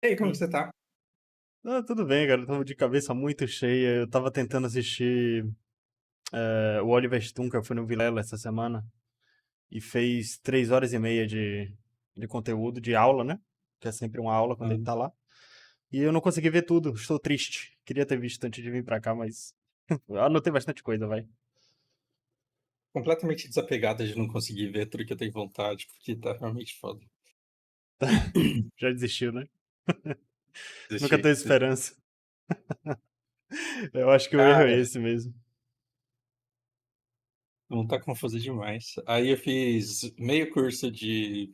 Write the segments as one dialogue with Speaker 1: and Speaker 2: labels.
Speaker 1: E aí, como que
Speaker 2: Hum.
Speaker 1: você tá?
Speaker 2: Ah, tudo bem, cara. Eu tava de cabeça muito cheia. Eu tava tentando assistir o Oliver Stone, que eu fui no Vilela essa semana, e fez 3 horas e meia de conteúdo, de aula, né? Que é sempre uma aula quando ele
Speaker 1: Hum,
Speaker 2: tá lá. E eu não consegui ver tudo. Estou triste. Queria ter visto antes de vir pra cá, mas eu anotei bastante coisa, vai.
Speaker 1: Completamente desapegada de não conseguir ver tudo que eu tenho vontade, porque tá realmente foda.
Speaker 2: Já desistiu, né? Nunca
Speaker 1: Desisti,
Speaker 2: teve
Speaker 1: desisti.
Speaker 2: esperança. Eu acho que o erro é
Speaker 1: Cara,
Speaker 2: esse mesmo.
Speaker 1: não tá confuso demais. Aí eu fiz meio curso de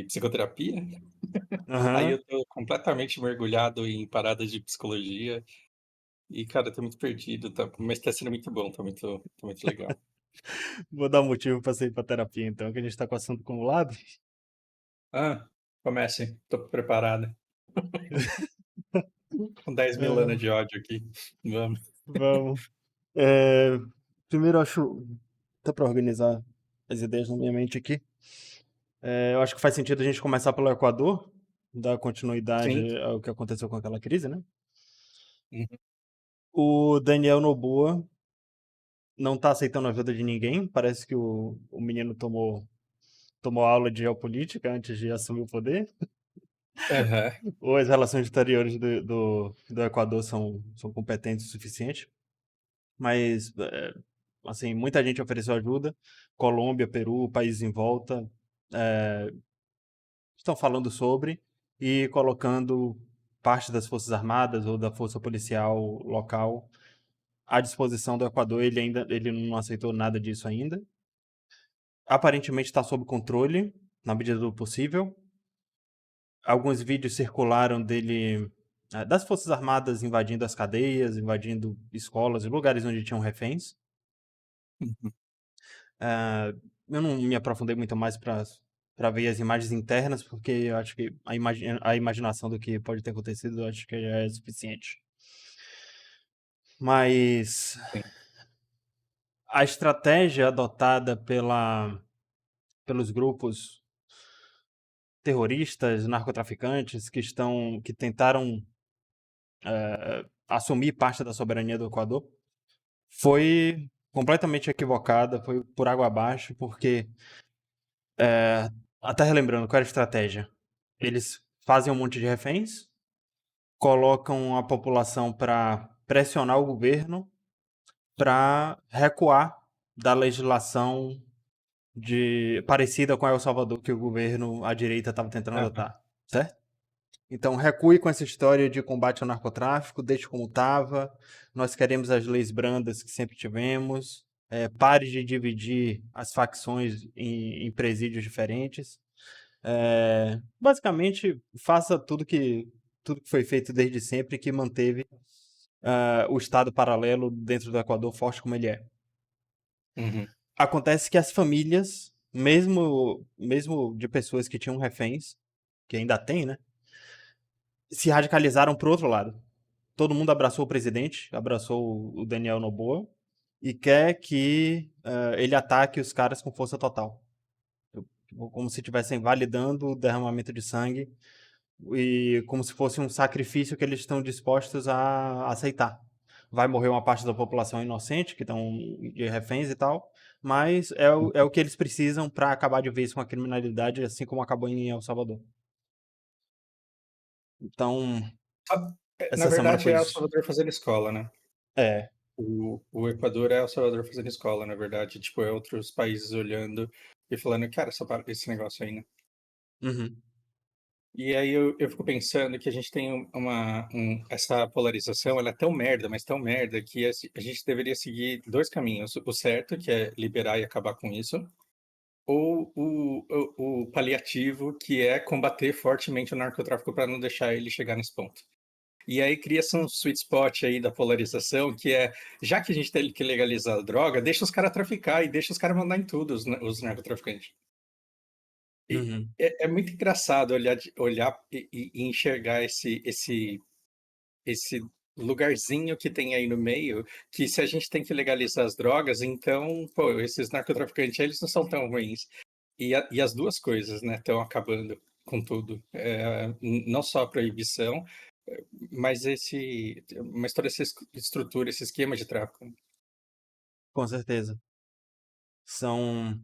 Speaker 1: psicoterapia, aí
Speaker 2: Aham.
Speaker 1: eu tô completamente mergulhado em paradas de psicologia, e, cara, eu tô muito perdido, tá? Mas tá sendo muito bom, tá muito legal.
Speaker 2: Vou dar um motivo pra você ir pra terapia, então, que a gente tá com o assunto acumulado.
Speaker 1: Ah, comece, tô preparado. Com 10.000 anos de ódio aqui. Vamos.
Speaker 2: Vamos. É, primeiro, eu acho, até para organizar as ideias na minha mente aqui, eu acho que faz sentido a gente começar pelo Equador, dar continuidade
Speaker 1: Sim.
Speaker 2: ao que aconteceu com aquela crise, né?
Speaker 1: Uhum.
Speaker 2: O Daniel Noboa não tá aceitando a ajuda de ninguém, parece que o menino tomou aula de geopolítica antes de assumir o poder,
Speaker 1: Aham.
Speaker 2: ou as relações exteriores do Equador são competentes o suficiente, mas assim, muita gente ofereceu ajuda. Colômbia, Peru, países em volta estão falando sobre e colocando parte das Forças Armadas ou da Força Policial local à disposição do Equador. Ele não aceitou nada disso ainda. Aparentemente está sob controle, na medida do possível. Alguns vídeos circularam dele, das Forças Armadas invadindo as cadeias, invadindo escolas e lugares onde tinham reféns.
Speaker 1: Uhum.
Speaker 2: Ah, eu não me aprofundei muito mais para ver as imagens internas, porque eu acho que a imaginação do que pode ter acontecido, eu acho que já é suficiente. Mas
Speaker 1: Sim.
Speaker 2: a estratégia adotada pelos grupos terroristas, narcotraficantes que tentaram assumir parte da soberania do Equador foi completamente equivocada, foi por água abaixo, porque até relembrando qual era a estratégia. Eles fazem um monte de reféns, colocam a população para pressionar o governo para recuar da legislação parecida com a El Salvador que o governo, à direita, estava tentando
Speaker 1: Aham.
Speaker 2: adotar, certo? Então recue com essa história de combate ao narcotráfico, deixe como estava, nós queremos as leis brandas que sempre tivemos, pare de dividir as facções em presídios diferentes. Basicamente, faça tudo que foi feito desde sempre que manteve o Estado paralelo dentro do Equador forte como ele é.
Speaker 1: Uhum.
Speaker 2: Acontece que as famílias, mesmo de pessoas que tinham reféns, que ainda tem, né, se radicalizaram pro outro lado. Todo mundo abraçou o presidente, abraçou o Daniel Noboa e quer que ele ataque os caras com força total. Como se estivessem validando o derramamento de sangue e como se fosse um sacrifício que eles estão dispostos a aceitar. Vai morrer uma parte da população inocente, que estão de reféns e tal, mas é o que eles precisam para acabar de vez com a criminalidade, assim como acabou em El Salvador. Então,
Speaker 1: Na
Speaker 2: essa semana
Speaker 1: verdade,
Speaker 2: foi
Speaker 1: é El
Speaker 2: isso.
Speaker 1: Salvador fazendo escola, né?
Speaker 2: É.
Speaker 1: O Equador é El Salvador fazendo escola, na verdade. Tipo, é outros países olhando e falando, cara, esse negócio aí, né?
Speaker 2: Uhum.
Speaker 1: E aí eu fico pensando que a gente tem essa polarização, ela é tão merda, mas tão merda, que a gente deveria seguir dois caminhos. O certo, que é liberar e acabar com isso, ou o paliativo, que é combater fortemente o narcotráfico para não deixar ele chegar nesse ponto. E aí cria-se um sweet spot aí da polarização, que é, já que a gente tem que legalizar a droga, deixa os caras traficar e deixa os caras mandar em tudo, os narcotraficantes. E
Speaker 2: Uhum.
Speaker 1: é muito engraçado olhar e enxergar esse lugarzinho que tem aí no meio, que se a gente tem que legalizar as drogas, então, pô, esses narcotraficantes, eles não são tão ruins. E as duas coisas, né, estão acabando. com tudo. Não só a proibição, mas toda essa estrutura, esse esquema de tráfico.
Speaker 2: Com certeza. São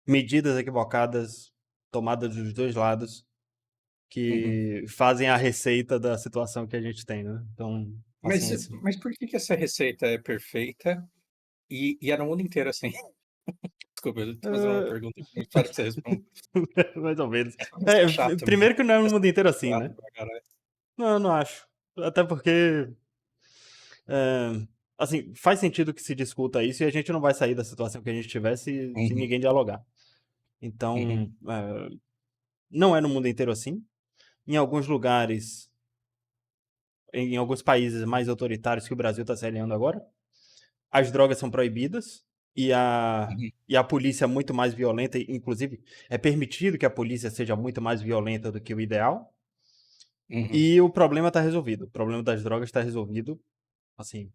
Speaker 2: medidas equivocadas tomadas dos dois lados
Speaker 1: Uhum.
Speaker 2: que fazem a receita da situação que a gente tem, né? Então,
Speaker 1: Mas,
Speaker 2: paciência.
Speaker 1: mas por que que essa receita é perfeita e é no mundo inteiro assim? Desculpa, eu tô fazendo uma
Speaker 2: Ah,
Speaker 1: pergunta que eu espero que você responda.
Speaker 2: mais ou menos.
Speaker 1: É só pra ser chato mesmo.
Speaker 2: Primeiro que não é no
Speaker 1: É só
Speaker 2: mundo inteiro
Speaker 1: pra ser
Speaker 2: assim,
Speaker 1: chato
Speaker 2: né?
Speaker 1: pra caralho.
Speaker 2: Não, eu não acho. Até porque, é, assim, faz sentido que se discuta isso e a gente não vai sair da situação que a gente tivesse se
Speaker 1: Uhum,
Speaker 2: ninguém dialogar. Então,
Speaker 1: uhum,
Speaker 2: não é no mundo inteiro assim. Em alguns lugares, em alguns países mais autoritários que o Brasil está se alinhando agora, as drogas são proibidas
Speaker 1: uhum,
Speaker 2: e a polícia é muito mais violenta. Inclusive, é permitido que a polícia seja muito mais violenta do que o ideal.
Speaker 1: uhum,
Speaker 2: E o problema está resolvido. O problema das drogas está resolvido. Assim,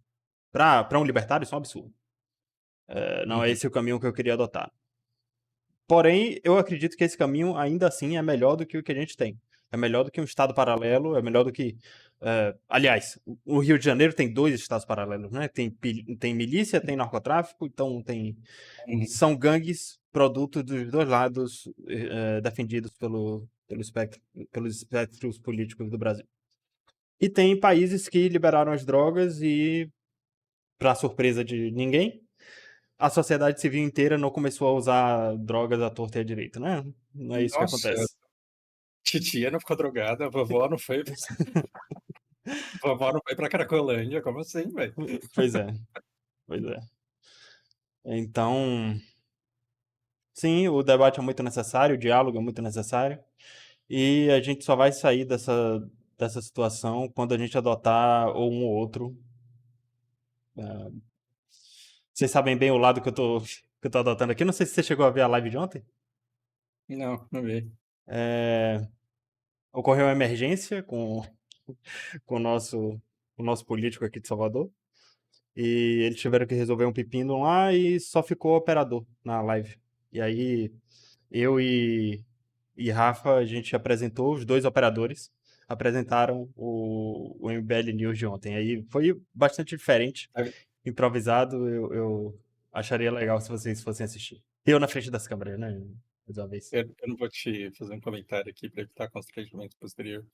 Speaker 2: para um libertário, isso é um absurdo. Não é
Speaker 1: uhum.
Speaker 2: esse o caminho que eu queria adotar. Porém, eu acredito que esse caminho ainda assim é melhor do que o que a gente tem. É melhor do que um estado paralelo, é melhor do que. Aliás, o Rio de Janeiro tem dois estados paralelos, né? Tem milícia, tem narcotráfico, então tem.
Speaker 1: Uhum.
Speaker 2: São gangues, produto dos dois lados, defendidos pelos espectros políticos do Brasil. E tem países que liberaram as drogas e, para surpresa de ninguém, a sociedade civil inteira não começou a usar drogas à torta e à direita, né? Não é isso que
Speaker 1: Nossa,
Speaker 2: acontece.
Speaker 1: titia não ficou drogada, vovó não foi pra Cracolândia, como assim, velho?
Speaker 2: Pois é, pois é. Então, sim, o debate é muito necessário, o diálogo é muito necessário, e a gente só vai sair dessa situação quando a gente adotar ou um ou outro. Vocês sabem bem o lado que eu tô adotando aqui. Não sei se você chegou a ver a live de ontem.
Speaker 1: Não, não vi.
Speaker 2: É, ocorreu uma emergência com o nosso político aqui de Salvador. E eles tiveram que resolver um pepino lá e só ficou o operador na live. E aí eu e Rafa, a gente apresentou, os dois operadores apresentaram o MBL News de ontem. Aí foi bastante diferente, improvisado. Eu acharia legal se vocês fossem assistir. Eu na frente das câmeras, né? Mais uma vez.
Speaker 1: Eu não vou te fazer um comentário aqui para evitar constrangimento posterior.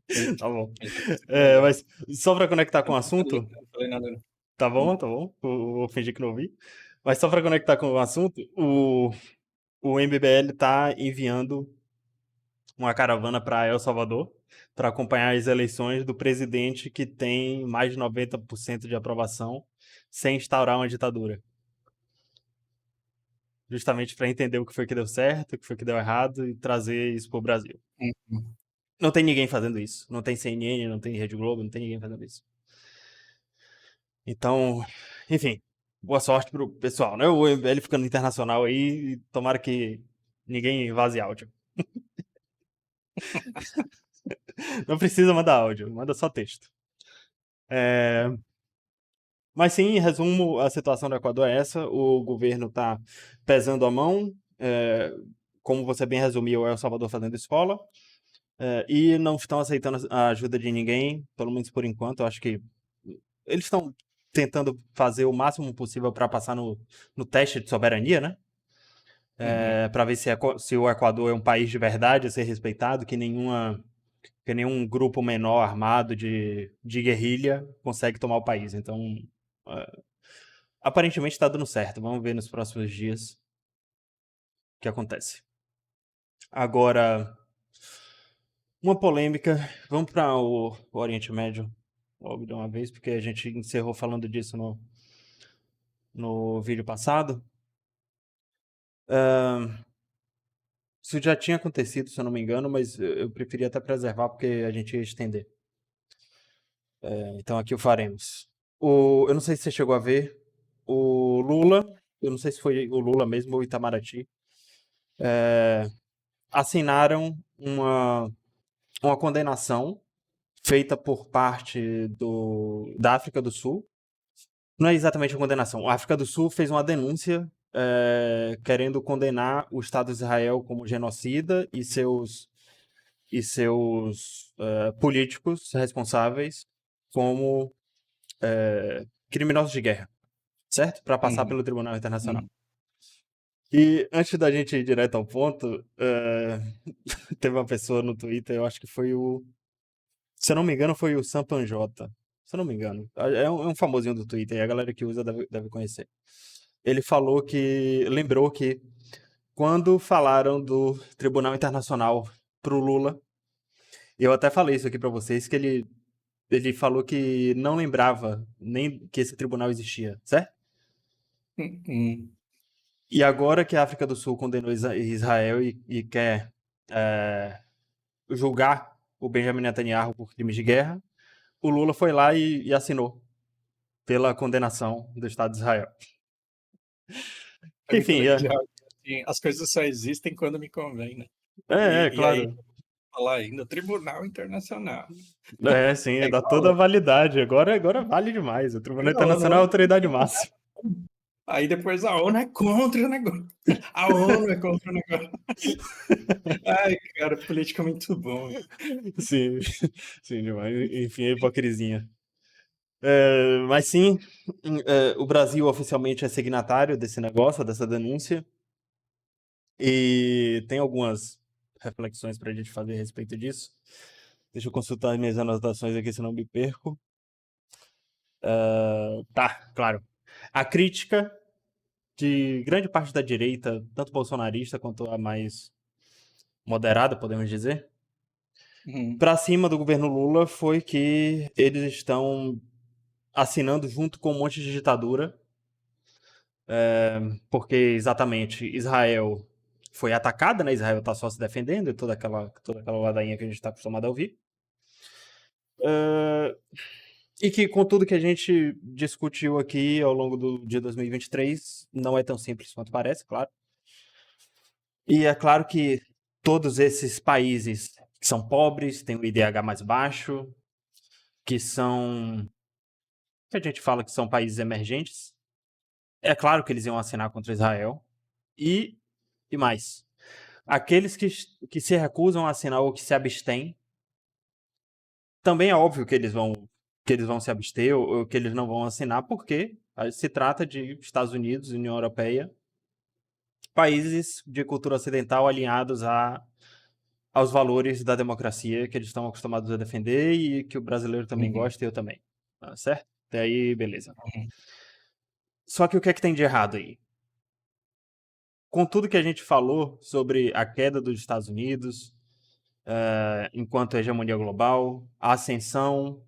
Speaker 1: Mas,
Speaker 2: Tá bom.
Speaker 1: mas depois você me manda.
Speaker 2: Mas só para conectar com o assunto,
Speaker 1: Eu não falei nada. Não.
Speaker 2: tá bom,
Speaker 1: Hum,
Speaker 2: tá bom. Vou fingir que não ouvi. Mas só para conectar com o assunto, o MBL está enviando uma caravana para El Salvador para acompanhar as eleições do presidente que tem mais de 90% de aprovação sem instaurar uma ditadura. Justamente para entender o que foi que deu certo, o que foi que deu errado e trazer isso para o Brasil.
Speaker 1: hum.
Speaker 2: Não tem ninguém fazendo isso. Não tem CNN, não tem Rede Globo, não tem ninguém fazendo isso. Então, enfim, boa sorte pro pessoal, né? O MBL ficando internacional aí, e tomara que ninguém vaze áudio. Não precisa mandar áudio, manda só texto. É, mas sim, em resumo, a situação do Equador é essa: o governo está pesando a mão, como você bem resumiu, é El Salvador fazendo escola, e não estão aceitando a ajuda de ninguém, pelo menos por enquanto. Eu acho que eles estão tentando fazer o máximo possível para passar no teste de soberania, né?
Speaker 1: Uhum.
Speaker 2: Para ver se o Equador é um país de verdade a ser respeitado, que nenhum grupo menor armado de guerrilha consegue tomar o país. Então, uh, aparentemente está dando certo. Vamos ver nos próximos dias o que acontece. Agora, uma polêmica. Vamos para o Oriente Médio logo de uma vez, porque a gente encerrou falando disso no vídeo passado. Isso já tinha acontecido, se eu não me engano, mas eu preferia até preservar porque a gente ia estender. Então aqui o faremos. Eu não sei se você chegou a ver, o Lula, eu não sei se foi o Lula mesmo ou o Itamaraty, assinaram uma condenação feita por parte da África do Sul. Não é exatamente uma condenação. A África do Sul fez uma denúncia querendo condenar o Estado de Israel como genocida e seus políticos responsáveis como criminosos de guerra, certo? Para passar
Speaker 1: Uhum.
Speaker 2: pelo Tribunal Internacional.
Speaker 1: Uhum.
Speaker 2: E antes da gente ir direto ao ponto, teve uma pessoa no Twitter, eu acho que foi se eu não me engano, foi o Sam Panjota. Se eu não me engano. É um famosinho do Twitter, e a galera que usa deve conhecer. Ele falou lembrou que quando falaram do Tribunal Internacional pro Lula, e eu até falei isso aqui pra vocês, que ele falou que não lembrava nem que esse tribunal existia, certo?
Speaker 1: Uhum.
Speaker 2: E agora que a África do Sul condenou Israel e quer é, julgar o Benjamin Netanyahu por crimes de guerra, o Lula foi lá e assinou pela condenação do Estado de Israel.
Speaker 1: É muito
Speaker 2: Enfim,
Speaker 1: legal. Assim, as coisas só existem quando me convém, né? E aí,
Speaker 2: claro.
Speaker 1: falar ainda, Tribunal Internacional.
Speaker 2: Sim,
Speaker 1: É
Speaker 2: dá
Speaker 1: igual
Speaker 2: toda a validade. Agora vale demais. O Tribunal
Speaker 1: a ONU.
Speaker 2: Internacional é a autoridade máxima.
Speaker 1: Aí depois a ONU é contra o negócio. A ONU é contra o negócio. Ai, cara, política é muito bom.
Speaker 2: Sim, sim, demais. Enfim, a hipocrisinha. Mas sim, o Brasil oficialmente é signatário desse negócio, dessa denúncia, e tem algumas reflexões para a gente fazer a respeito disso. Deixa eu consultar as minhas anotações aqui, senão me perco. Tá, claro. A crítica de grande parte da direita, tanto bolsonarista quanto a mais moderada, podemos dizer,
Speaker 1: Uhum,
Speaker 2: para cima do governo Lula foi que eles estão assinando junto com um monte de ditadura, porque exatamente Israel foi atacada, né? Israel está só se defendendo e toda aquela ladainha que a gente está acostumado a ouvir. E que com tudo que a gente discutiu aqui ao longo do dia 2023, não é tão simples quanto parece, claro. E é claro que todos esses países que são pobres, têm o IDH mais baixo, que a gente fala que são países emergentes, é claro que eles iam assinar contra Israel. E mais, aqueles que se recusam a assinar ou que se abstêm, também é óbvio que eles vão se abster ou que eles não vão assinar, porque se trata de Estados Unidos, União Europeia, países de cultura ocidental alinhados aos valores da democracia que eles estão acostumados a defender e que o brasileiro também
Speaker 1: uhum,
Speaker 2: gosta e eu também. Tá certo? Até aí, beleza.
Speaker 1: uhum,
Speaker 2: Só que o que é que tem de errado aí? Com tudo que a gente falou sobre a queda dos Estados Unidos, enquanto hegemonia global, a ascensão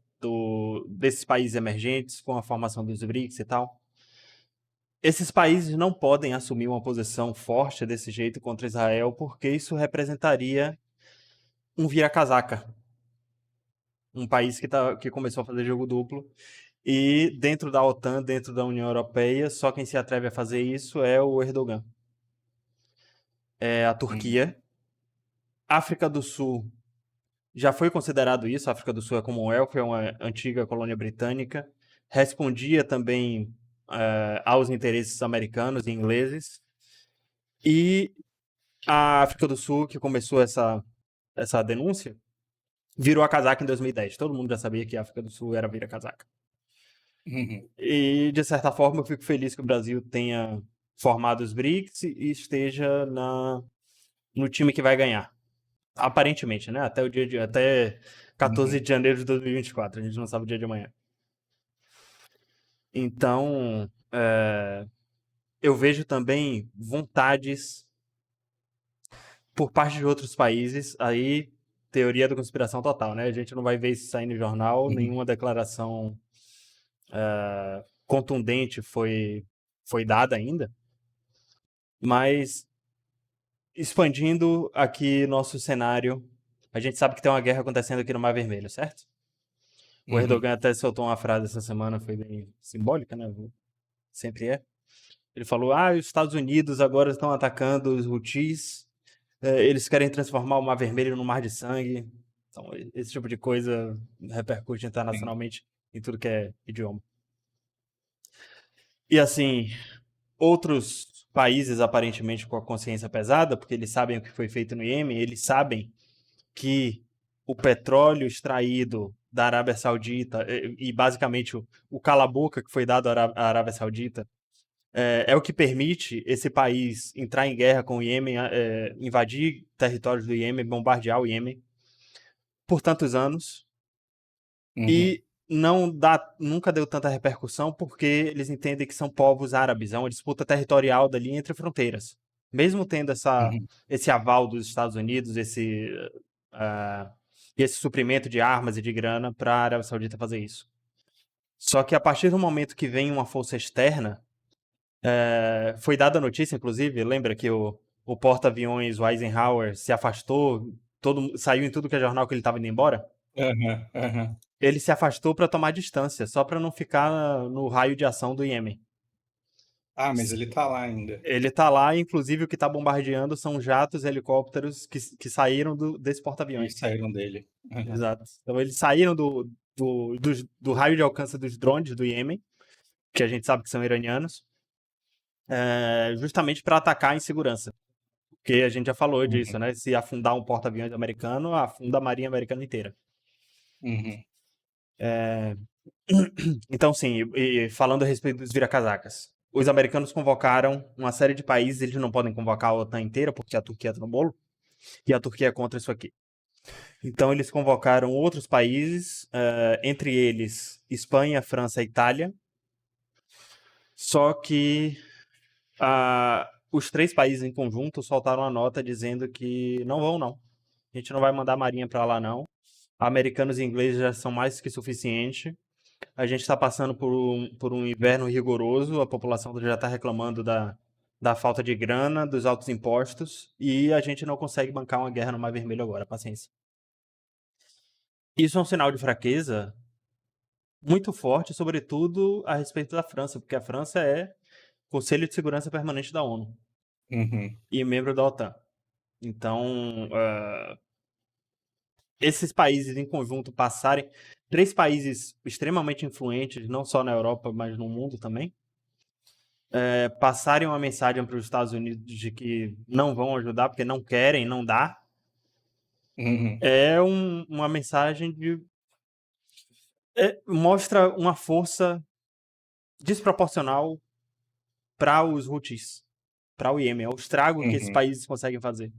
Speaker 2: desses países emergentes com a formação dos BRICS e tal, esses países não podem assumir uma posição forte desse jeito contra Israel, porque isso representaria um vira-casaca. Um país que começou a fazer jogo duplo. E dentro da OTAN, dentro da União Europeia, só quem se atreve a fazer isso é o Erdogan. É a
Speaker 1: uhum,
Speaker 2: Turquia. África do Sul já foi considerado isso. A África do Sul é Commonwealth, é uma antiga colônia britânica. Respondia também aos interesses americanos e ingleses. E a África do Sul, que começou essa denúncia, virou a casaca em 2010. Todo mundo já sabia que a África do Sul era vira-casaca.
Speaker 1: uhum,
Speaker 2: E, de certa forma, eu fico feliz que o Brasil tenha formado os BRICS e esteja no time que vai ganhar. Aparentemente, né? Até 14
Speaker 1: uhum,
Speaker 2: de janeiro de 2024. A gente não sabe o dia de amanhã. Então, eu vejo também vontades por parte de outros países. Aí, teoria da conspiração total, né? A gente não vai ver isso sair no jornal,
Speaker 1: uhum,
Speaker 2: nenhuma declaração contundente foi dada ainda. Mas expandindo aqui nosso cenário, a gente sabe que tem uma guerra acontecendo aqui no Mar Vermelho, certo? O
Speaker 1: uhum,
Speaker 2: Erdogan até soltou uma frase essa semana, foi bem simbólica, né? Sempre é. Ele falou: os Estados Unidos agora estão atacando os Houthis, eles querem transformar o Mar Vermelho num mar de sangue. Então, esse tipo de coisa repercute
Speaker 1: sim,
Speaker 2: internacionalmente em tudo que é idioma. E assim, outros países aparentemente com a consciência pesada, porque eles sabem o que foi feito no Iêmen, eles sabem que o petróleo extraído da Arábia Saudita e basicamente o cala-boca que foi dado à Arábia Saudita é o que permite esse país entrar em guerra com o Iêmen, invadir territórios do Iêmen, bombardear o Iêmen por tantos anos
Speaker 1: Uhum.
Speaker 2: e nunca deu tanta repercussão porque eles entendem que são povos árabes, é uma disputa territorial dali entre fronteiras. Mesmo tendo
Speaker 1: Uhum.
Speaker 2: esse aval dos Estados Unidos, uh, esse suprimento de armas e de grana para a Arábia Saudita fazer isso. Só que a partir do momento que vem uma força externa, foi dada a notícia, inclusive, lembra que o porta-aviões, o Eisenhower, se afastou, saiu em tudo que é jornal que ele estava indo embora?
Speaker 1: Aham, aham.
Speaker 2: Ele se afastou para tomar distância, só para não ficar no raio de ação do Iêmen.
Speaker 1: Ah, mas ele tá lá ainda.
Speaker 2: Ele tá lá, inclusive o que tá bombardeando são jatos, helicópteros que saíram desse
Speaker 1: E
Speaker 2: porta-aviões.
Speaker 1: saíram dele. Aham.
Speaker 2: Exato. Então eles saíram do raio de alcance dos drones do Iêmen, que a gente sabe que são iranianos, justamente para atacar em segurança. Porque a gente já falou disso,
Speaker 1: Uhum.
Speaker 2: né? Se afundar um porta-aviões americano, afunda a marinha americana inteira.
Speaker 1: Uhum.
Speaker 2: Então, sim, e falando a respeito dos vira-casacas. Os americanos convocaram uma série de países, eles não podem convocar a OTAN inteira, porque a Turquia tá no bolo, e a Turquia é contra isso aqui. Então, eles convocaram outros países, entre eles Espanha, França e Itália. Só que os três países em conjunto soltaram uma nota dizendo que não vão, não. A gente não vai mandar a marinha para lá, não. Americanos e ingleses já são mais que suficiente. A gente está passando por um inverno rigoroso, a população já está reclamando da falta de grana, dos altos impostos, e a gente não consegue bancar uma guerra no Mar Vermelho agora, paciência. Isso é um sinal de fraqueza muito forte, sobretudo a respeito da França, porque a França é Conselho de Segurança Permanente da ONU
Speaker 1: Uhum.
Speaker 2: e membro da OTAN. Então, esses países em conjunto passarem, três países extremamente influentes, não só na Europa, mas no mundo também, passarem uma mensagem para os Estados Unidos de que não vão ajudar porque não querem, não dá,
Speaker 1: Uhum.
Speaker 2: uma mensagem mostra uma força desproporcional para os Houthis, para o Iêmen. É o estrago que esses
Speaker 1: Uhum.
Speaker 2: países conseguem fazer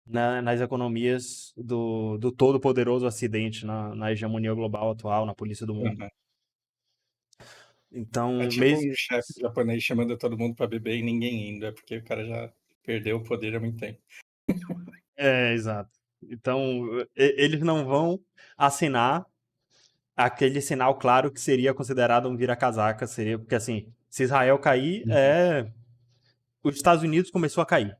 Speaker 2: nas economias do todo-poderoso Ocidente, na hegemonia global atual, na polícia do mundo.
Speaker 1: Aham. É
Speaker 2: Então,
Speaker 1: tipo
Speaker 2: mesmo.
Speaker 1: um chefe japonês chamando todo mundo pra beber e ninguém indo. É porque o cara já perdeu o poder há muito tempo.
Speaker 2: Exato. Então, eles não vão assinar aquele sinal claro que seria considerado um vira-casaca, seria porque assim, se Israel cair,
Speaker 1: Uhum.
Speaker 2: os Estados Unidos começou a cair.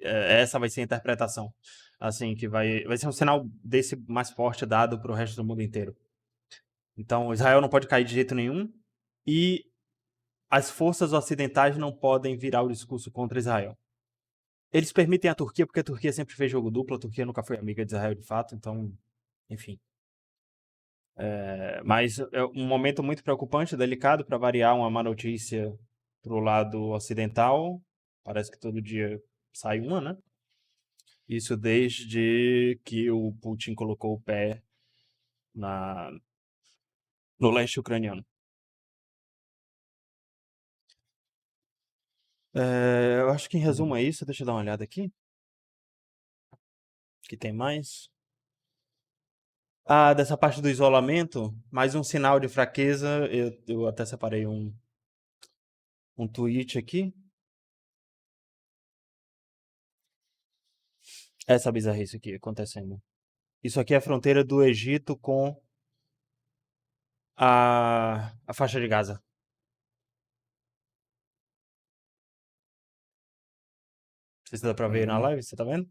Speaker 2: Essa vai ser a interpretação, assim, que vai ser um sinal desse mais forte dado para o resto do mundo inteiro. Então, Israel não pode cair de jeito nenhum e as forças ocidentais não podem virar o discurso contra Israel. Eles permitem a Turquia porque a Turquia sempre fez jogo duplo, a Turquia nunca foi amiga de Israel de fato, então, enfim. Mas é um momento muito preocupante, delicado, para variar uma má notícia para o lado ocidental. Parece que todo dia sai uma, né? Isso desde que o Putin colocou o pé na, no leste ucraniano. Eu acho que em resumo
Speaker 1: Uhum.
Speaker 2: é isso. Deixa eu dar uma olhada aqui. Que tem mais? Dessa parte do isolamento, mais um sinal de fraqueza. Eu até separei um tweet aqui. Essa bizarrice aqui acontecendo. Isso aqui é a fronteira do Egito com a faixa de Gaza. Não sei se dá pra ver na
Speaker 1: Uhum.
Speaker 2: live, você tá vendo?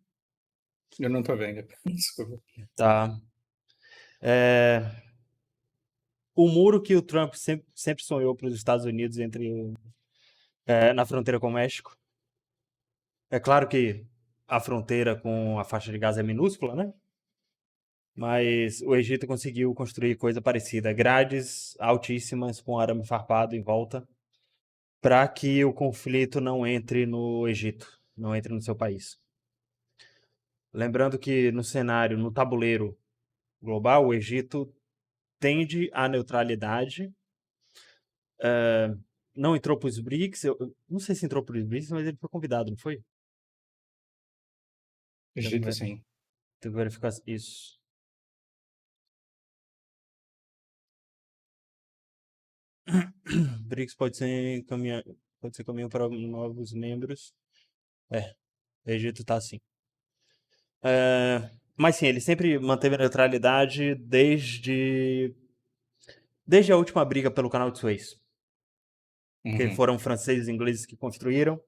Speaker 1: Eu não tô vendo. Desculpa.
Speaker 2: Tá. É, o muro que o Trump sempre sonhou para os Estados Unidos na fronteira com o México. É claro que a fronteira com a faixa de Gaza é minúscula, né? Mas o Egito conseguiu construir coisa parecida. Grades altíssimas com arame farpado em volta. para que o conflito não entre no Egito, não entre no seu país. Lembrando que no cenário, no tabuleiro global, o Egito tende à neutralidade. Não entrou para os BRICS, eu não sei se entrou para os BRICS, mas ele foi convidado, não foi? Tenho que
Speaker 1: Egito,
Speaker 2: ver-
Speaker 1: sim.
Speaker 2: tenho que verificar isso. BRICS pode ser caminho para novos membros. É, o Egito tá assim. Mas sim, ele sempre manteve a neutralidade desde a última briga pelo Canal de Suez, que
Speaker 1: Uhum.
Speaker 2: foram franceses e ingleses que construíram,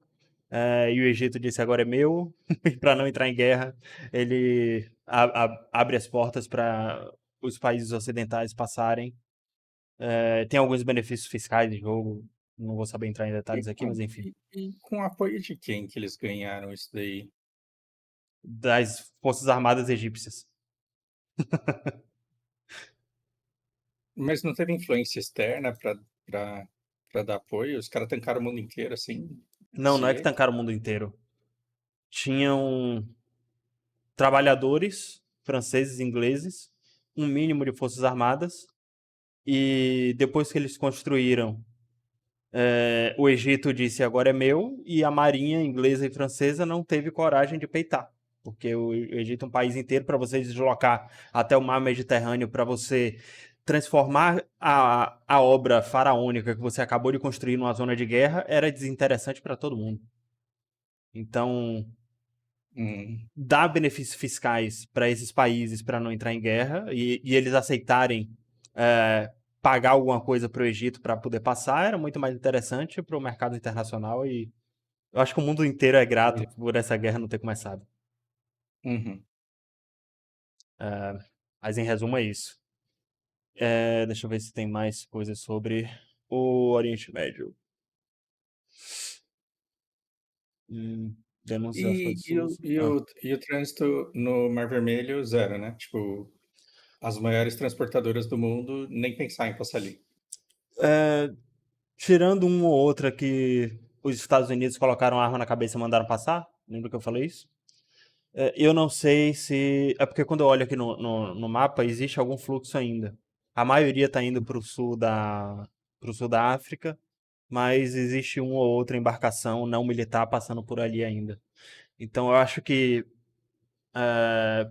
Speaker 2: e o Egito disse agora é meu, e para não entrar em guerra, ele abre as portas para os países ocidentais passarem. Tem alguns benefícios fiscais em jogo, não vou saber entrar em detalhes aqui, mas enfim.
Speaker 1: E com apoio de quem que eles ganharam isso daí?
Speaker 2: Das Forças Armadas Egípcias.
Speaker 1: Mas não teve influência externa para dar apoio? Os caras tancaram o mundo inteiro assim,
Speaker 2: Não,
Speaker 1: desse
Speaker 2: não é que
Speaker 1: jeito?
Speaker 2: tancaram o mundo inteiro. Tinham trabalhadores franceses e ingleses, um mínimo de forças armadas, e depois que eles construíram, o Egito disse agora é meu, e a marinha inglesa e francesa não teve coragem de peitar. Porque o Egito é um país inteiro, para você deslocar até o mar Mediterrâneo, para você transformar a obra faraônica que você acabou de construir numa zona de guerra, era desinteressante para todo mundo. Então,
Speaker 1: Hum,
Speaker 2: dar benefícios fiscais para esses países para não entrar em guerra e eles aceitarem pagar alguma coisa para o Egito para poder passar era muito mais interessante para o mercado internacional e eu acho que o mundo inteiro é grato por essa guerra não ter começado.
Speaker 1: uhum.
Speaker 2: Mas em resumo é isso. Deixa eu ver se tem mais coisas sobre o Oriente Médio. Denúncias da África do Sul.
Speaker 1: E o trânsito no Mar Vermelho, zero, né? Tipo, as maiores transportadoras do mundo nem pensar em passar ali.
Speaker 2: Tirando uma ou outra que os Estados Unidos colocaram arma na cabeça e mandaram passar, lembra que eu falei isso? Eu não sei se. É porque quando eu olho aqui no mapa, existe algum fluxo ainda. A maioria está indo pro sul da África, mas existe uma ou outra embarcação não militar passando por ali ainda. Então eu acho que,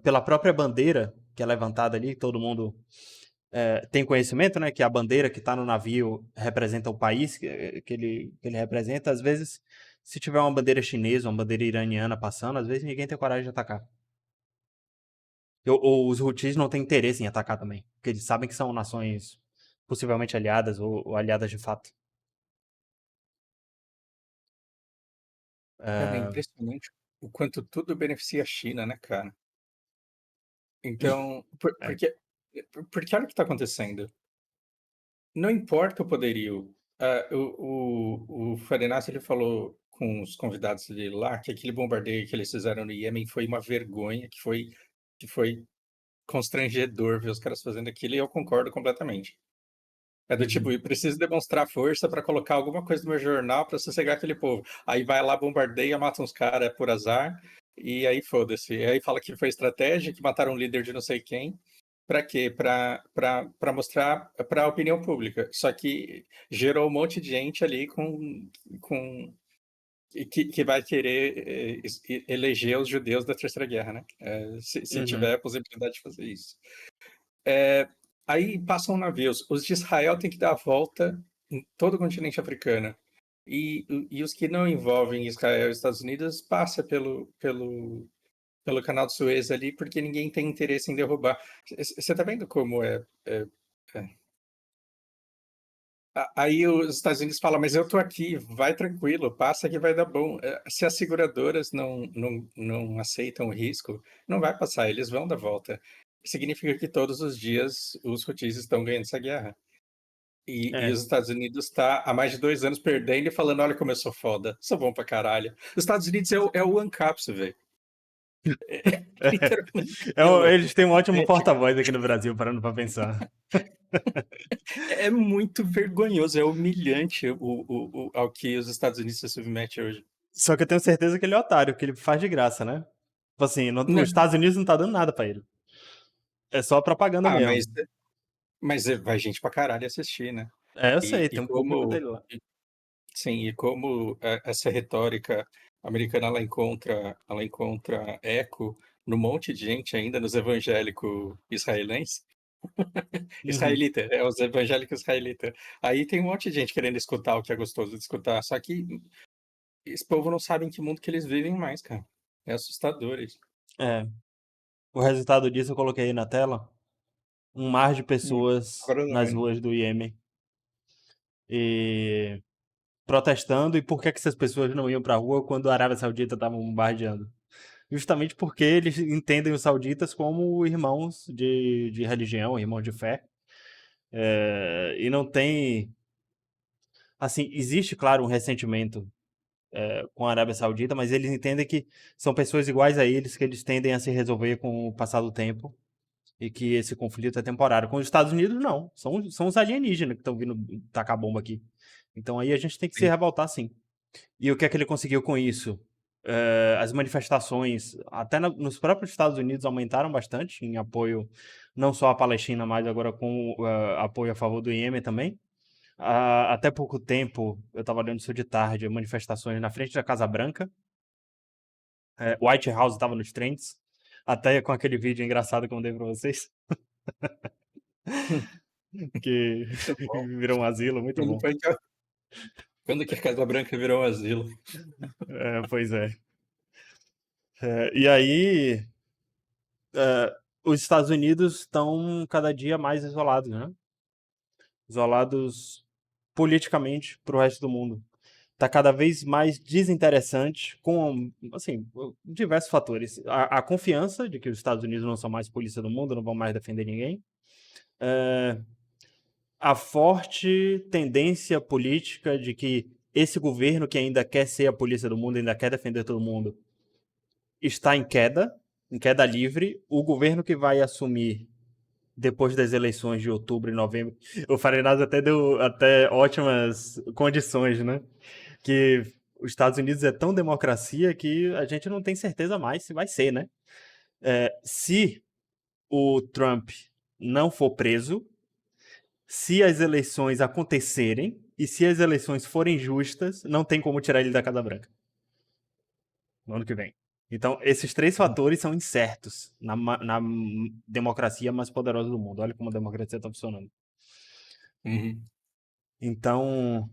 Speaker 2: pela própria bandeira que é levantada ali, todo mundo tem conhecimento, né, que a bandeira que está no navio representa o país que ele representa. Às vezes, se tiver uma bandeira chinesa, uma bandeira iraniana passando, às vezes ninguém tem coragem de atacar. Ou os Houthis não têm interesse em atacar também, porque eles sabem que são nações possivelmente aliadas ou aliadas de fato.
Speaker 1: Cara, é
Speaker 2: É,
Speaker 1: impressionante o quanto tudo beneficia a China, né, cara? Então,
Speaker 2: é.
Speaker 1: porque olha o que está acontecendo. Não importa o poderio. O Farenaz, ele falou com os convidados dele lá que aquele bombardeio que eles fizeram no Iêmen foi uma vergonha, que foi constrangedor ver os caras fazendo aquilo, e eu concordo completamente. É do tipo,
Speaker 2: Uhum.
Speaker 1: eu preciso demonstrar força para colocar alguma coisa no meu jornal para sossegar aquele povo. Aí vai lá, bombardeia, mata uns caras por azar, e aí foda-se. Aí fala que foi estratégia, que mataram um líder de não sei quem. Para quê? Para mostrar para a opinião pública. Só que gerou um monte de gente ali com que vai querer eleger os judeus da Terceira Guerra, né? Se
Speaker 2: Uhum.
Speaker 1: tiver a possibilidade de fazer isso. É, aí passam navios. Os de Israel têm que dar a volta em todo o continente africano. E os que não envolvem Israel e Estados Unidos passa pelo canal de Suez ali, porque ninguém tem interesse em derrubar. Você tá vendo como é? Aí os Estados Unidos falam, mas eu tô aqui, vai tranquilo, passa que vai dar bom. Se as seguradoras não aceitam o risco, não vai passar, eles vão dar volta. Significa que todos os dias os Houthis estão ganhando essa guerra. E
Speaker 2: É.
Speaker 1: os Estados Unidos está há mais de 2 anos perdendo e falando, olha como eu sou foda, sou bom pra caralho. Os Estados Unidos é o ANCAPS, velho. Literalmente aquilo.
Speaker 2: Eles têm um ótimo porta-voz aqui no Brasil, parando pra pensar.
Speaker 1: É muito vergonhoso, é humilhante ao que os Estados Unidos se submete hoje.
Speaker 2: Só que eu tenho certeza que ele é otário, que ele faz de graça, né? Tipo assim, os
Speaker 1: Não,
Speaker 2: Estados Unidos não tá dando nada pra ele. É só propaganda
Speaker 1: ah, mas
Speaker 2: mesmo.
Speaker 1: vai gente pra caralho assistir, né.
Speaker 2: É, eu
Speaker 1: E
Speaker 2: sei,
Speaker 1: e
Speaker 2: tem um público
Speaker 1: como
Speaker 2: dele lá.
Speaker 1: sim, e como, essa retórica americana ela encontra eco no monte de gente ainda nos evangélico israelense.
Speaker 2: Uhum.
Speaker 1: Israelita, é os evangélicos israelita. Aí tem um monte de gente querendo escutar o que é gostoso de escutar, só que esse povo não sabe em que mundo que eles vivem mais, cara. É assustador isso.
Speaker 2: É. O resultado disso eu coloquei aí na tela. Um mar de
Speaker 1: Hum.
Speaker 2: pessoas
Speaker 1: Agora
Speaker 2: nas
Speaker 1: não.
Speaker 2: ruas do Iêmen e protestando. E por que que essas pessoas não iam pra rua quando a Arábia Saudita estava bombardeando? Justamente porque eles entendem os sauditas como irmãos de religião, irmãos de fé. E não tem. Assim, existe, claro, um ressentimento com a Arábia Saudita, mas eles entendem que são pessoas iguais a eles, que eles tendem a se resolver com o passar do tempo e que esse conflito é temporário. Com os Estados Unidos, não. São os alienígenas que estão vindo tacar bomba aqui. Então aí a gente tem que se
Speaker 1: Sim.
Speaker 2: revoltar, sim. E o que é que ele conseguiu com isso? As manifestações, até nos próprios Estados Unidos, aumentaram bastante em apoio não só à Palestina, mas agora com apoio a favor do Iêmen também. Até pouco tempo, eu estava lendo isso de tarde, manifestações na frente da Casa Branca. White House estava nos trends. Até com aquele vídeo engraçado que eu mandei pra vocês, que
Speaker 1: Muito bom.
Speaker 2: virou um asilo, muito
Speaker 1: Quando
Speaker 2: bom.
Speaker 1: foi que a quando que a Casa Branca virou um asilo.
Speaker 2: Pois é. E aí, os Estados Unidos estão cada dia mais isolados, né? Isolados politicamente para o resto do mundo. Tá cada vez mais desinteressante com, assim, diversos fatores. A confiança de que os Estados Unidos não são mais polícia do mundo, não vão mais defender ninguém. A forte tendência política de que esse governo que ainda quer ser a polícia do mundo, ainda quer defender todo mundo, está em queda livre. O governo que vai assumir depois das eleições de outubro e novembro, o Farinas até deu até ótimas condições, né? Que os Estados Unidos é tão democracia que a gente não tem certeza mais se vai ser, né? Se o Trump não for preso, se as eleições acontecerem e se as eleições forem justas, não tem como tirar ele da Casa Branca no ano que vem. Então, esses três fatores são incertos na democracia mais poderosa do mundo. Olha como a democracia está funcionando.
Speaker 1: Uhum.
Speaker 2: Então,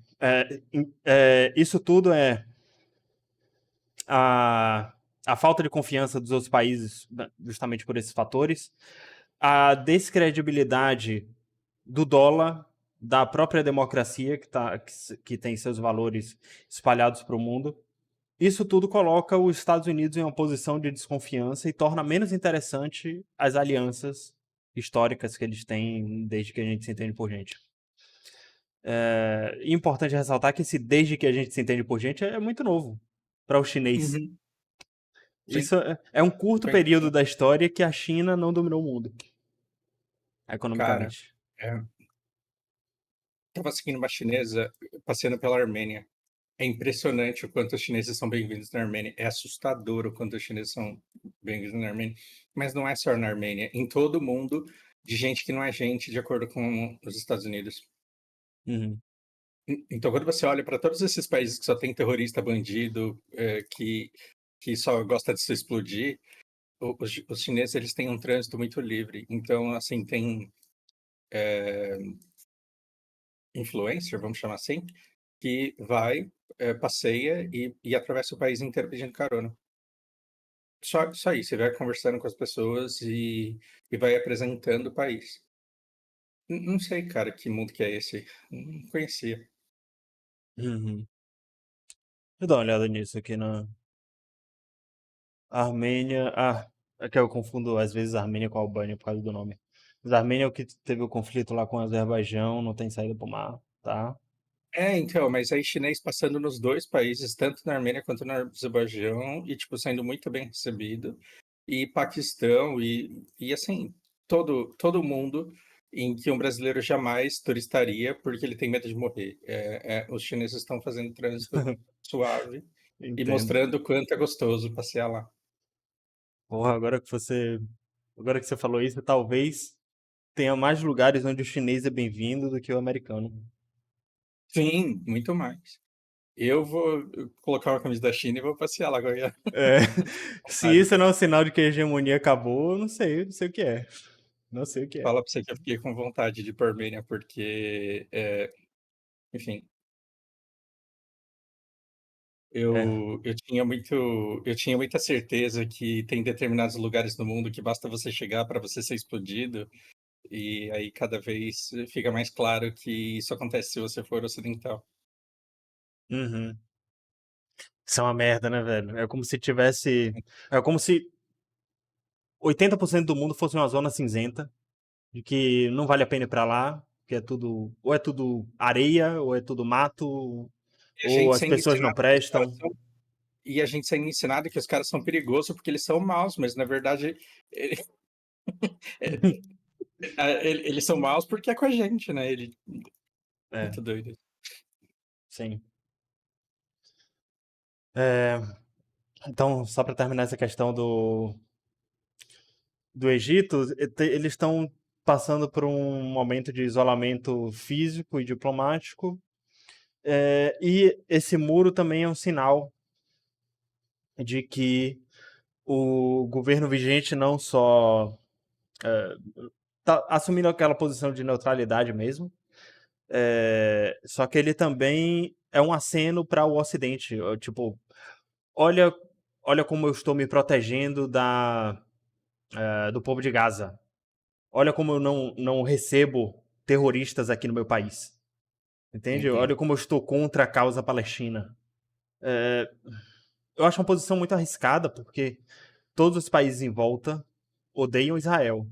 Speaker 2: isso tudo é a, a falta de confiança dos outros países, né, justamente por esses fatores, a descredibilidade do dólar, da própria democracia que tem seus valores espalhados para o mundo. Isso tudo coloca os Estados Unidos em uma posição de desconfiança e torna menos interessante as alianças históricas que eles têm desde que a gente se entende por gente. Importante ressaltar que esse desde que a gente se entende por gente é muito novo para o chinês.
Speaker 1: Uhum. Sim,
Speaker 2: Isso é um curto período da história que a China não dominou o mundo,
Speaker 1: cara,
Speaker 2: economicamente.
Speaker 1: estava seguindo uma chinesa passeando pela Armênia. É impressionante o quanto os chineses são bem-vindos na Armênia. É assustador o quanto os chineses são bem-vindos na Armênia. Mas não é só na Armênia, em todo o mundo, de gente que não é gente, de acordo com os Estados Unidos.
Speaker 2: Uhum.
Speaker 1: Então, quando você olha para todos esses países que só tem terrorista, bandido, que só gosta de se explodir, os chineses eles têm um trânsito muito livre. Então, assim, tem influencer, vamos chamar assim, que vai, passeia e atravessa o país inteiro pedindo carona. Só isso, você vai conversando com as pessoas e vai apresentando o país. Não sei, cara, que mundo que é esse. Não conhecia.
Speaker 2: Uhum. Deixa eu dar uma olhada nisso aqui na Armênia. É que eu confundo às vezes Armênia com Albânia por causa do nome. Mas a Armênia é o que teve o conflito lá com o Azerbaijão, não tem saída pro mar, tá?
Speaker 1: Então, mas aí chinês passando nos dois países, tanto na Armênia quanto no Azerbaijão, e, tipo, sendo muito bem recebido. E Paquistão, e assim, todo mundo. em que um brasileiro jamais turistaria porque ele tem medo de morrer. Os chineses estão fazendo trânsito suave e
Speaker 2: Entendo.
Speaker 1: mostrando o quanto é gostoso passear lá.
Speaker 2: Porra, agora que você falou isso, talvez tenha mais lugares onde o chinês é bem-vindo do que o americano.
Speaker 1: Sim, muito mais. Eu vou colocar uma camisa da China e vou passear lá agora.
Speaker 2: É, se isso não é um sinal de que a hegemonia acabou, eu não sei o que é. Não sei o que é.
Speaker 1: Fala pra você que eu fiquei com vontade de ir pra Armênia, porque, enfim,
Speaker 2: É.
Speaker 1: eu tinha muita certeza que tem determinados lugares no mundo que basta você chegar para você ser explodido, e aí cada vez fica mais claro que isso acontece se você for ocidental.
Speaker 2: Uhum. Isso é uma merda, né, velho? É como se tivesse. É como se 80% do mundo fosse uma zona cinzenta, de que não vale a pena ir pra lá, que é tudo. Ou é tudo areia, ou é tudo mato,
Speaker 1: E a
Speaker 2: ou
Speaker 1: gente
Speaker 2: as
Speaker 1: sendo
Speaker 2: pessoas não
Speaker 1: ensinado que os caras
Speaker 2: prestam.
Speaker 1: são e a gente sendo ensinado que os caras são perigosos porque eles são maus, mas na verdade ele eh eles são maus porque é com a gente, né,
Speaker 2: É,
Speaker 1: muito doido.
Speaker 2: sim. É, então, só pra terminar essa questão do Egito, eles estão passando por um momento de isolamento físico e diplomático. E esse muro também é um sinal de que o governo vigente não só tá assumindo aquela posição de neutralidade mesmo, só que ele também é um aceno para o Ocidente. Tipo, olha, olha como eu estou me protegendo do povo de Gaza. Olha como eu não recebo terroristas aqui no meu país. Entende? Olha
Speaker 1: Uhum,
Speaker 2: como eu estou contra a causa palestina. Eu acho uma posição muito arriscada, porque todos os países em volta odeiam Israel.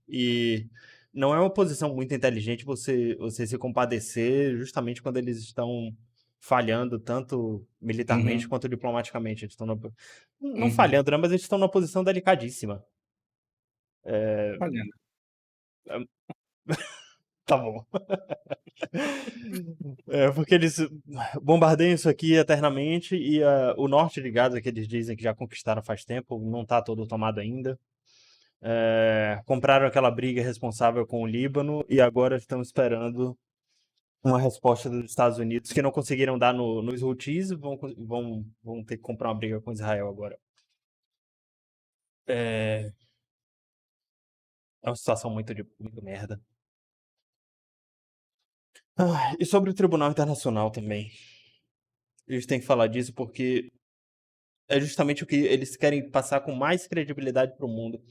Speaker 2: E não é uma posição muito inteligente você se compadecer justamente quando eles estão falhando tanto militarmente
Speaker 1: uhum,
Speaker 2: quanto diplomaticamente. Eles estão não
Speaker 1: uhum.
Speaker 2: falhando, né? Mas eles estão numa posição delicadíssima.
Speaker 1: Olha,
Speaker 2: Tá bom. Porque eles bombardeiam isso aqui eternamente e o norte de Gaza, que eles dizem que já conquistaram faz tempo, não está todo tomado ainda. Compraram aquela briga responsável com o Líbano e agora estão esperando uma resposta dos Estados Unidos que não conseguiram dar nos Houthis e vão ter que comprar uma briga com Israel agora. É, é uma situação muito merda. E sobre o Tribunal Internacional também. Eles têm que falar disso porque é justamente o que eles querem passar com mais credibilidade para o mundo.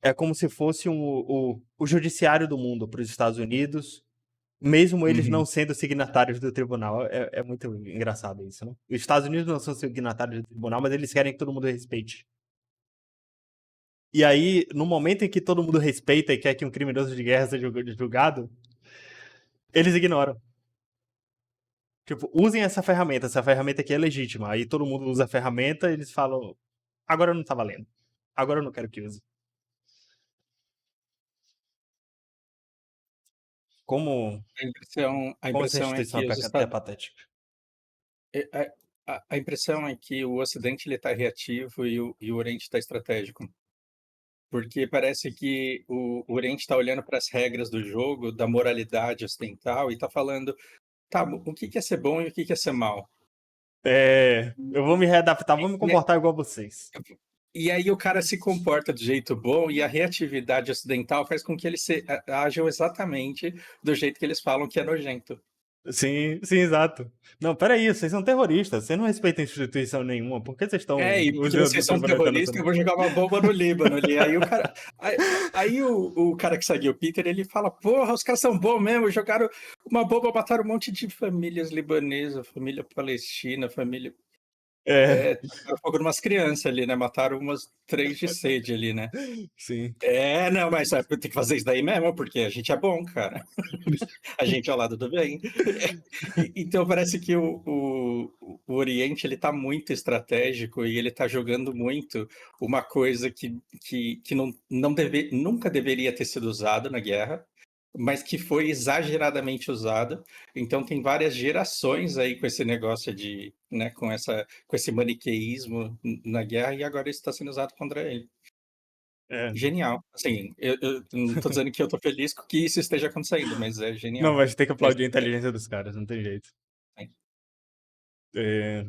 Speaker 2: É como se fosse o judiciário do mundo para os Estados Unidos, mesmo eles
Speaker 1: uhum,
Speaker 2: não sendo signatários do tribunal. É muito engraçado isso, né? Os Estados Unidos não são signatários do tribunal, mas eles querem que todo mundo respeite. E aí, no momento em que todo mundo respeita e quer que um criminoso de guerra seja julgado, eles ignoram. Tipo, usem essa ferramenta aqui é legítima. Aí todo mundo usa a ferramenta e eles falam: agora não tá valendo. Agora eu não quero que use. Como,
Speaker 1: a
Speaker 2: como essa
Speaker 1: impressão é
Speaker 2: instituição
Speaker 1: que os
Speaker 2: é
Speaker 1: Estados
Speaker 2: patética.
Speaker 1: é a impressão é que o Ocidente ele está reativo e o Oriente está estratégico, porque parece que o Oriente está olhando para as regras do jogo, da moralidade ocidental e está falando, tá, o que que é ser bom e o que que é ser mal.
Speaker 2: Eu vou me readaptar,
Speaker 1: E,
Speaker 2: vou me
Speaker 1: e,
Speaker 2: comportar igual a vocês.
Speaker 1: e aí o cara se comporta do jeito bom e a reatividade ocidental faz com que eles ajam exatamente do jeito que eles falam que é nojento.
Speaker 2: Sim, sim, exato. Não, peraí, vocês são terroristas, vocês não respeitam instituição nenhuma, por que vocês estão
Speaker 1: E porque
Speaker 2: usando o
Speaker 1: vocês são
Speaker 2: Tribunal
Speaker 1: terroristas, eu
Speaker 2: Internacional?
Speaker 1: vou jogar uma bomba no Líbano ali. Aí o cara. Aí o cara que segue o Peter, ele fala: Porra, os caras são bons mesmo, jogaram uma bomba, mataram um monte de famílias libanesas, família palestina, família.
Speaker 2: É,
Speaker 1: É, tacaram fogo numas crianças ali, né, mataram umas 3 de sede ali, né.
Speaker 2: sim.
Speaker 1: É, não, mas sabe, tem que fazer isso daí mesmo, porque a gente é bom, cara. A gente é o lado do bem. Então parece que o Oriente ele está muito estratégico e ele está jogando muito uma coisa que nunca deveria ter sido usada na guerra, mas que foi exageradamente usada. Então tem várias gerações aí com esse negócio de, né, com esse maniqueísmo na guerra e agora isso está sendo usado contra ele.
Speaker 2: É.
Speaker 1: Genial. Assim, eu não tô dizendo que eu tô feliz com que isso esteja acontecendo, mas é
Speaker 2: Não,
Speaker 1: genial.
Speaker 2: mas tem que
Speaker 1: Mas
Speaker 2: aplaudir a inteligência dos caras, não tem jeito.
Speaker 1: é,
Speaker 2: É,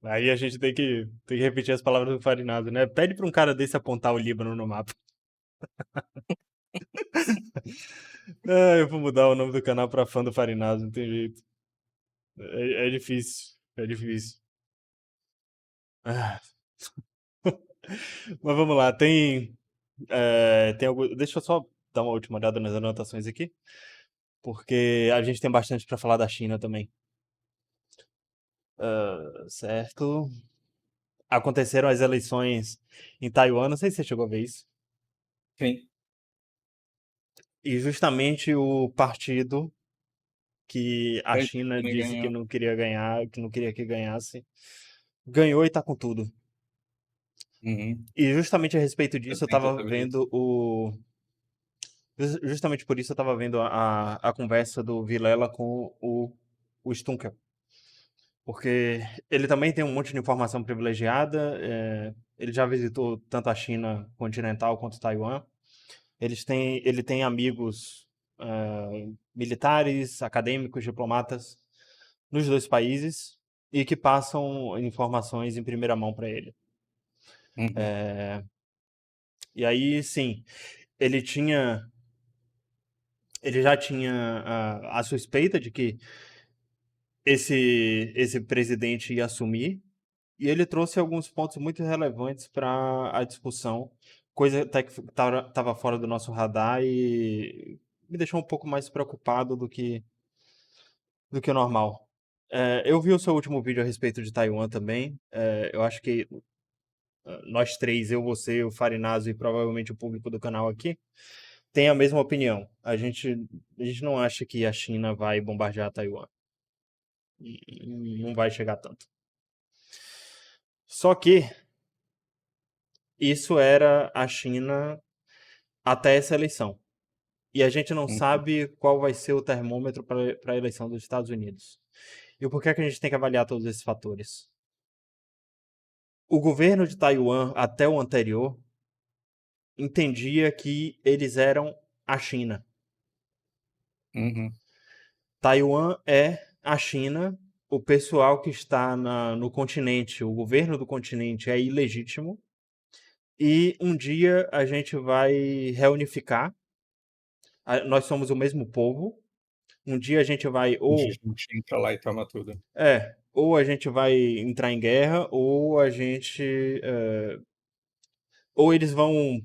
Speaker 2: aí a gente tem que repetir as palavras do Farinado, né? Pede pra um cara desse apontar o Líbano no mapa. Ah, eu vou mudar o nome do canal pra fã do Farinado, não tem jeito. É difícil, é difícil. Ah. Mas vamos lá, tem algum. Deixa eu só dar uma última olhada nas anotações aqui, porque a gente tem bastante pra falar da China também. Certo. Aconteceram as eleições em Taiwan, não sei se você chegou a ver isso.
Speaker 1: sim,
Speaker 2: E justamente o partido que a China
Speaker 1: me
Speaker 2: disse que
Speaker 1: ganhou.
Speaker 2: não queria ganhar, que não queria que ganhasse, ganhou e tá com tudo.
Speaker 1: Uhum.
Speaker 2: E justamente a respeito
Speaker 1: Eu
Speaker 2: disso, eu
Speaker 1: tento
Speaker 2: tava
Speaker 1: saber isso.
Speaker 2: vendo o. Justamente por isso eu tava vendo a conversa do Vilela com o Stunkel. Porque ele também tem um monte de informação privilegiada. Ele já visitou tanto a China continental quanto Taiwan. Ele tem amigos militares, acadêmicos, diplomatas nos dois países e que passam informações em primeira mão para ele.
Speaker 1: Uhum.
Speaker 2: E aí, sim, ele tinha, ele já tinha a suspeita de que esse presidente ia assumir e ele trouxe alguns pontos muito relevantes para a discussão, coisa até que estava fora do nosso radar e me deixou um pouco mais preocupado do que o normal. Eu vi o seu último vídeo a respeito de Taiwan também. Eu acho que nós três, eu, você, o Farinazo e provavelmente o público do canal aqui, tem a mesma opinião. A gente não acha que a China vai bombardear Taiwan. Não vai chegar tanto. Só que isso era a China até essa eleição. E a gente não
Speaker 1: Uhum.
Speaker 2: sabe qual vai ser o termômetro para a eleição dos Estados Unidos. E por que é que a gente tem que avaliar todos esses fatores? O governo de Taiwan, até o anterior, entendia que eles eram a China.
Speaker 1: Uhum.
Speaker 2: Taiwan é a China, o pessoal que está no continente, o governo do continente é ilegítimo, e um dia a gente vai reunificar, nós somos o mesmo povo, um dia a gente vai
Speaker 1: A gente entra lá e toma tudo.
Speaker 2: ou a gente vai entrar em guerra, ou eles vão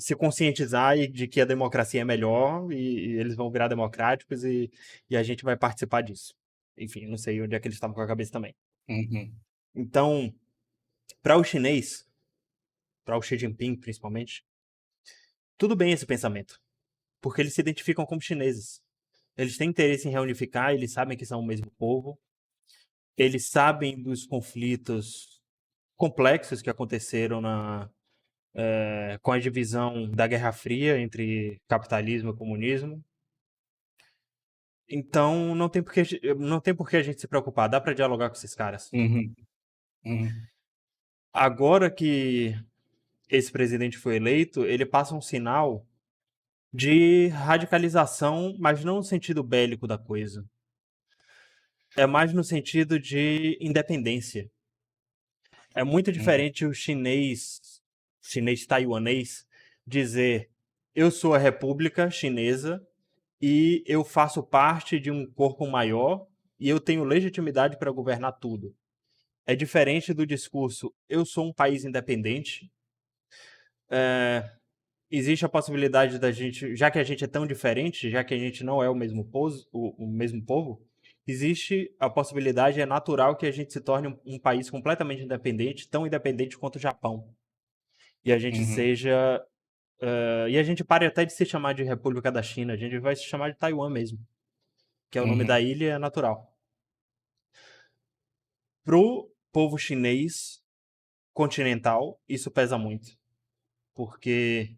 Speaker 2: se conscientizar de que a democracia é melhor e eles vão virar democráticos e a gente vai participar disso. Enfim, não sei onde é que eles estavam com a cabeça também.
Speaker 1: Uhum.
Speaker 2: Então, para o chinês, para o Xi Jinping principalmente, tudo bem esse pensamento, porque eles se identificam como chineses. Eles têm interesse em reunificar, eles sabem que são o mesmo povo, eles sabem dos conflitos complexos que aconteceram com a divisão da Guerra Fria entre capitalismo e comunismo. Então não tem por que a gente se preocupar, dá para dialogar com esses caras.
Speaker 1: Uhum. Uhum.
Speaker 2: Agora que esse presidente foi eleito, ele passa um sinal de radicalização, mas não no sentido bélico da coisa. É mais no sentido de independência. É muito
Speaker 1: Uhum.
Speaker 2: diferente o chinês taiwanês, dizer eu sou a República Chinesa e eu faço parte de um corpo maior e eu tenho legitimidade para governar tudo. É diferente do discurso eu sou um país independente. Existe a possibilidade da gente, já que a gente é tão diferente, já que a gente não é o mesmo povo, existe a possibilidade, é natural que a gente se torne um país completamente independente, tão independente quanto o Japão. E a gente
Speaker 1: Uhum,
Speaker 2: seja. E a gente pare até de se chamar de República da China, a gente vai se chamar de Taiwan mesmo, que é o nome da
Speaker 1: uhum,
Speaker 2: ilha é natural. Pro povo chinês continental, isso pesa muito, porque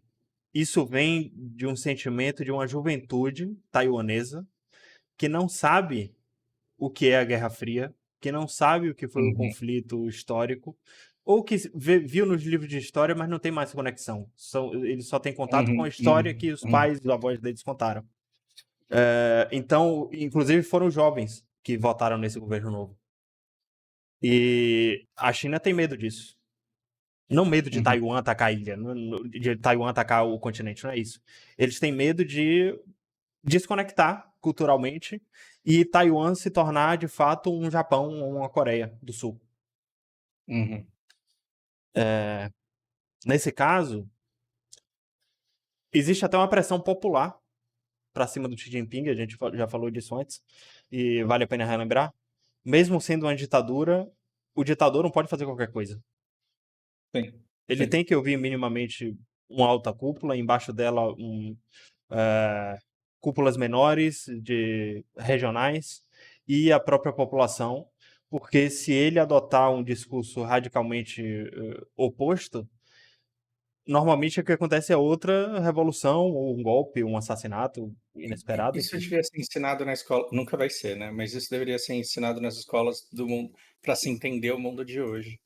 Speaker 2: isso vem de um sentimento de uma juventude taiwanesa que não sabe o que é a Guerra Fria, que não sabe o que foi o
Speaker 1: uhum,
Speaker 2: conflito histórico, ou que viu nos livros de história, mas não tem mais conexão. Eles só têm contato com a
Speaker 1: uhum,
Speaker 2: história
Speaker 1: uhum,
Speaker 2: que os
Speaker 1: uhum,
Speaker 2: pais e os avós deles contaram. Então, inclusive, foram os jovens que votaram nesse governo novo. E a China tem medo disso. Não medo de
Speaker 1: uhum,
Speaker 2: Taiwan atacar a ilha, de Taiwan atacar o continente, não é isso. Eles têm medo de desconectar culturalmente e Taiwan se tornar de fato um Japão ou uma Coreia do Sul.
Speaker 1: uhum,
Speaker 2: Nesse caso, existe até uma pressão popular para cima do Xi Jinping, a gente já falou disso antes, e vale a pena relembrar. Mesmo sendo uma ditadura, o ditador não pode fazer qualquer coisa.
Speaker 1: sim,
Speaker 2: Ele
Speaker 1: sim.
Speaker 2: tem que ouvir minimamente uma alta cúpula, embaixo dela eh, cúpulas menores, de regionais, e a própria população, porque se ele adotar um discurso radicalmente oposto, normalmente o que acontece é outra revolução, ou um golpe, um assassinato inesperado,
Speaker 1: Isso
Speaker 2: enfim.
Speaker 1: devia ser ensinado na escola, nunca vai ser, né? Mas isso deveria ser ensinado nas escolas do mundo para se entender o mundo de hoje.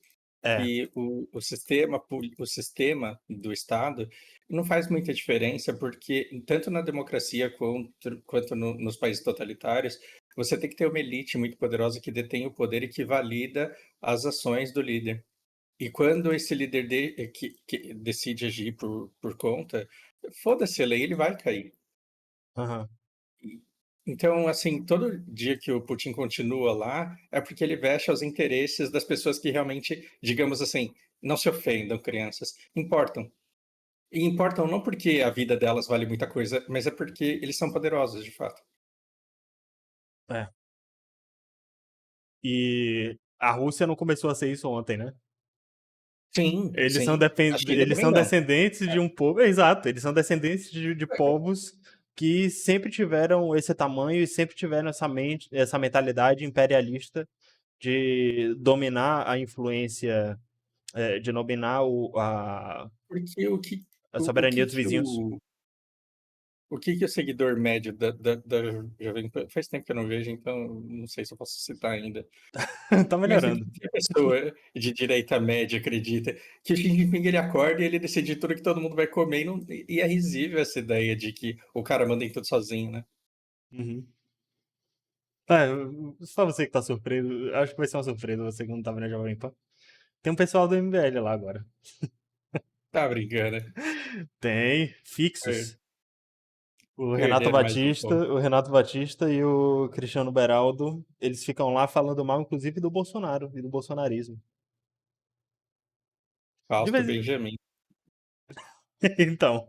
Speaker 2: É.
Speaker 1: Que o sistema do Estado não faz muita diferença, porque tanto na democracia quanto nos países totalitários, você tem que ter uma elite muito poderosa que detém o poder e que valida as ações do líder. E quando esse líder que decide agir por conta, foda-se a lei, ele vai cair.
Speaker 2: Aham.
Speaker 1: Então, assim, todo dia que o Putin continua lá, é porque ele veste aos interesses das pessoas que realmente, digamos assim, não se ofendam, crianças, importam. E importam não porque a vida delas vale muita coisa, mas é porque eles são poderosos, de fato.
Speaker 2: É. E a Rússia não começou a ser isso ontem, né?
Speaker 1: Sim,
Speaker 2: Eles são,
Speaker 1: sim. A China
Speaker 2: eles
Speaker 1: também
Speaker 2: são
Speaker 1: não.
Speaker 2: descendentes de um povo. Exato, eles são descendentes de povos que sempre tiveram esse tamanho e sempre tiveram essa mente, essa mentalidade imperialista de dominar a influência, de dominar
Speaker 1: Porque
Speaker 2: a soberania dos
Speaker 1: que
Speaker 2: vizinhos.
Speaker 1: o que que o seguidor médio da Jovem Pan, faz tempo que eu não vejo, então não sei se eu posso citar ainda.
Speaker 2: Tá
Speaker 1: Mas o
Speaker 2: melhorando.
Speaker 1: que a pessoa de direita média acredita? Que o Xi Jinping ele acorda e ele decide tudo que todo mundo vai comer e é risível essa ideia de que o cara manda em tudo sozinho, né?
Speaker 2: Uhum. É, só você que tá surpreso. Acho que vai ser uma surpresa você que não tava na Jovem Pan. Tem um pessoal do MBL lá agora.
Speaker 1: Tá brincando, né?
Speaker 2: Tem,
Speaker 1: Per-
Speaker 2: fixos.
Speaker 1: Perder mais um ponto.
Speaker 2: O Renato Batista e o Cristiano Beraldo, eles ficam lá falando mal, inclusive, do Bolsonaro e do bolsonarismo. De
Speaker 1: Fausto
Speaker 2: vez em...
Speaker 1: Benjamin.
Speaker 2: Então,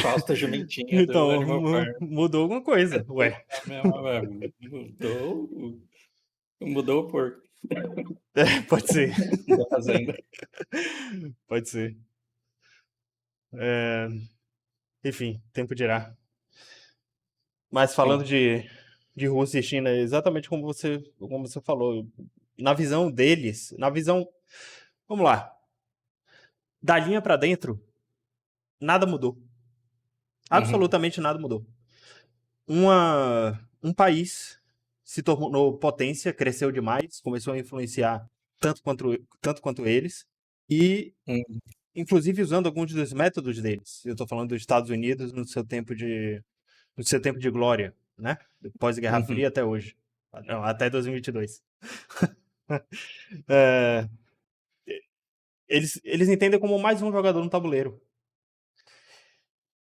Speaker 1: Fausto Jumentinha do
Speaker 2: então,
Speaker 1: Animal Farm.
Speaker 2: mudou alguma coisa, ué.
Speaker 1: Mudou, mudou o porco
Speaker 2: Pode ser,
Speaker 1: da fazenda.
Speaker 2: pode ser. É, enfim, tempo dirá. Mas falando
Speaker 1: Sim.
Speaker 2: de Rússia e China, exatamente como você falou, na visão deles, na visão, vamos lá, da linha pra dentro, nada mudou.
Speaker 1: Uhum,
Speaker 2: Absolutamente nada mudou. Um país se tornou potência, cresceu demais, começou a influenciar tanto quanto eles, e
Speaker 1: uhum,
Speaker 2: inclusive usando alguns dos métodos deles. Eu estou falando dos Estados Unidos no seu tempo de glória, né? Pós-Guerra
Speaker 1: uhum.
Speaker 2: Fria até hoje. Não, até 2022. É, eles entendem como mais um jogador no tabuleiro.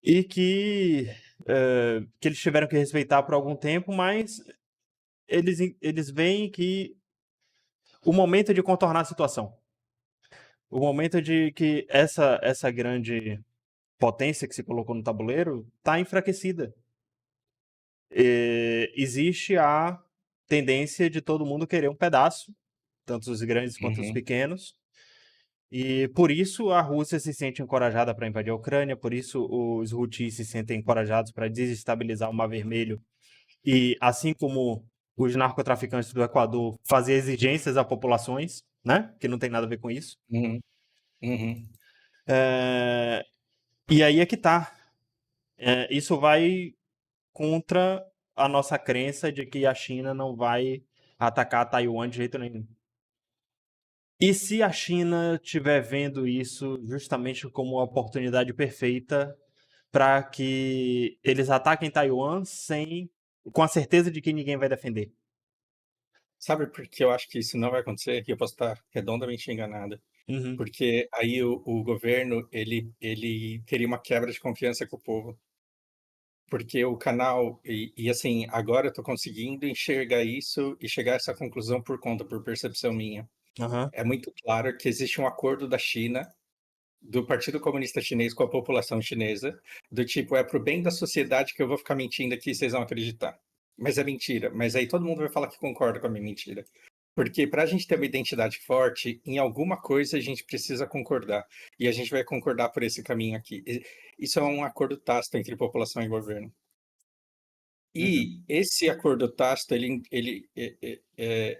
Speaker 2: E que eles tiveram que respeitar por algum tempo, mas eles veem que o momento de contornar a situação, o momento de que essa grande potência que se colocou no tabuleiro está enfraquecida. Existe a tendência de todo mundo querer um pedaço, tanto os grandes quanto os
Speaker 1: Uhum,
Speaker 2: pequenos. E por isso a Rússia se sente encorajada para invadir a Ucrânia, por isso os Houthis se sentem encorajados para desestabilizar o Mar Vermelho. E assim como os narcotraficantes do Equador fazer exigências a populações, né? Que não tem nada a ver com isso.
Speaker 1: uhum, uhum.
Speaker 2: É, E aí é que tá. Isso vai contra a nossa crença de que a China não vai atacar Taiwan de jeito nenhum. E se a China estiver vendo isso justamente como uma oportunidade perfeita para que eles ataquem Taiwan com a certeza de que ninguém vai defender?
Speaker 1: Sabe por que eu acho que isso não vai acontecer? Que eu posso estar redondamente enganado.
Speaker 2: Uhum,
Speaker 1: Porque aí o governo, ele teria uma quebra de confiança com o povo. Porque o canal, assim, agora eu tô conseguindo enxergar isso e chegar a essa conclusão por conta, por percepção minha.
Speaker 2: aham,
Speaker 1: É muito claro que existe um acordo da China, do Partido Comunista Chinês com a população chinesa, do tipo, é pro bem da sociedade que eu vou ficar mentindo aqui e vocês vão acreditar. Mas é mentira. Mas aí todo mundo vai falar que concorda com a minha mentira. Porque para a gente ter uma identidade forte, em alguma coisa a gente precisa concordar. E a gente vai concordar por esse caminho aqui. Isso é um acordo tácito entre população e governo.
Speaker 2: uhum.
Speaker 1: E esse acordo tácito, ele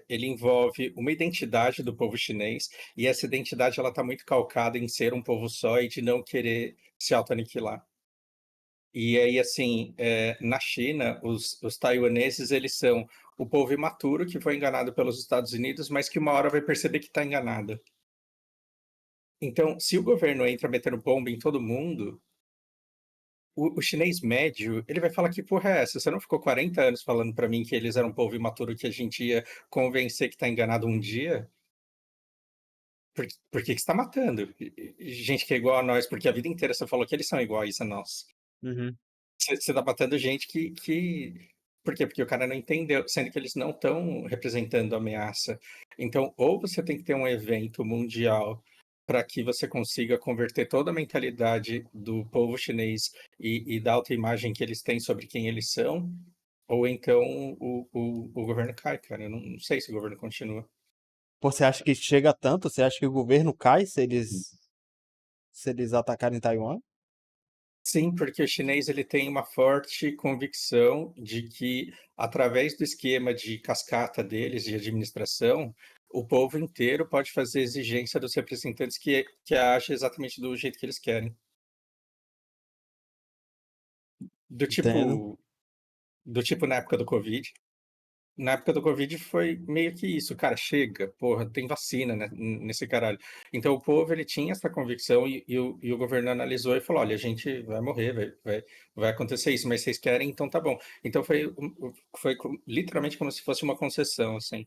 Speaker 1: envolve uma identidade do povo chinês, e essa identidade ela está muito calcada em ser um povo só e de não querer se autoaniquilar. E aí, assim, na China, os taiwaneses, eles são o povo imaturo que foi enganado pelos Estados Unidos, mas que uma hora vai perceber que está enganado. Então, se o governo entra metendo bomba em todo mundo, o chinês médio, ele vai falar: que porra é essa? Você não ficou 40 anos falando para mim que eles eram um povo imaturo que a gente ia convencer que está enganado um dia? Por que que você está matando? Gente que é igual a nós, porque a vida inteira você falou que eles são iguais a nós.
Speaker 2: Uhum.
Speaker 1: Você tá matando gente que... Por quê? Porque o cara não entendeu, sendo que eles não estão representando ameaça. Então, ou você tem que ter um evento mundial para que você consiga converter toda a mentalidade do povo chinês e da autoimagem que eles têm sobre quem eles são, ou então o governo cai, cara. Eu não sei se o governo continua.
Speaker 2: Você acha que chega tanto? Você acha que o governo cai se eles atacarem Taiwan?
Speaker 1: Sim, porque o chinês ele tem uma forte convicção de que, através do esquema de cascata deles, de administração, o povo inteiro pode fazer exigência dos representantes que age exatamente do jeito que eles querem. Do
Speaker 2: Entendo.
Speaker 1: tipo, do tipo na época do Covid. Na época do Covid foi meio que isso, cara, chega, porra, tem vacina, né, nesse caralho. Então o povo, ele tinha essa convicção e o governo analisou e falou: olha, a gente vai morrer, vai acontecer isso, mas vocês querem, então tá bom. Então literalmente como se fosse uma concessão, assim.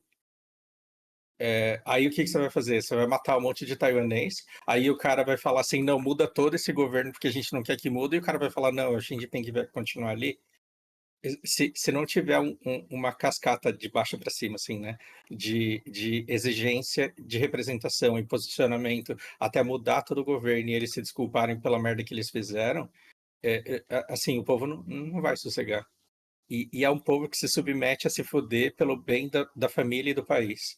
Speaker 1: Aí o que que você vai fazer? Você vai matar um monte de taiwanês, aí o cara vai falar assim: não, muda todo esse governo porque a gente não quer que mude, e o cara vai falar: não, a gente tem que continuar ali. Se não tiver uma cascata de baixo para cima, assim, né? De exigência de representação e posicionamento até mudar todo o governo e eles se desculparem pela merda que eles fizeram, assim, o povo não vai sossegar. E é um povo que se submete a se foder pelo bem da família e do país.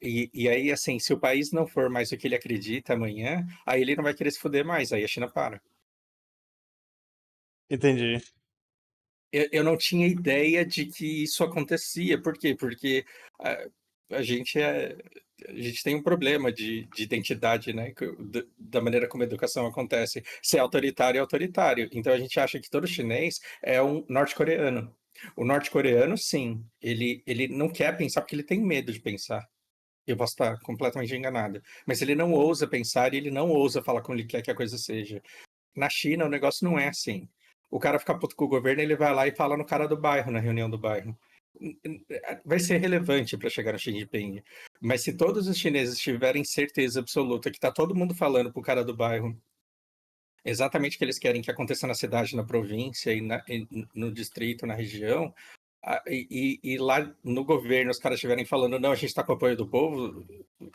Speaker 1: E aí, assim, se o país não for mais o que ele acredita amanhã, aí ele não vai querer se foder mais, aí a China para.
Speaker 2: Entendi.
Speaker 1: Eu não tinha ideia de que isso acontecia. Por quê? Porque a, a gente a gente tem um problema de identidade, né? Da maneira como a educação acontece. Se é autoritário, é autoritário. Então a gente acha que todo chinês é um norte-coreano. O norte-coreano, sim, ele não quer pensar porque ele tem medo de pensar. Eu posso estar completamente enganado. Mas ele não ousa pensar e ele não ousa falar como ele quer que a coisa seja. Na China, o negócio não é assim. O cara fica puto com o governo, ele vai lá e fala no cara do bairro, na reunião do bairro. Vai ser relevante para chegar no Xi Jinping. Mas se todos os chineses tiverem certeza absoluta que está todo mundo falando pro cara do bairro exatamente o que eles querem que aconteça na cidade, na província e no distrito, na região, e lá no governo os caras estiverem falando: não, a gente está com o apoio do povo,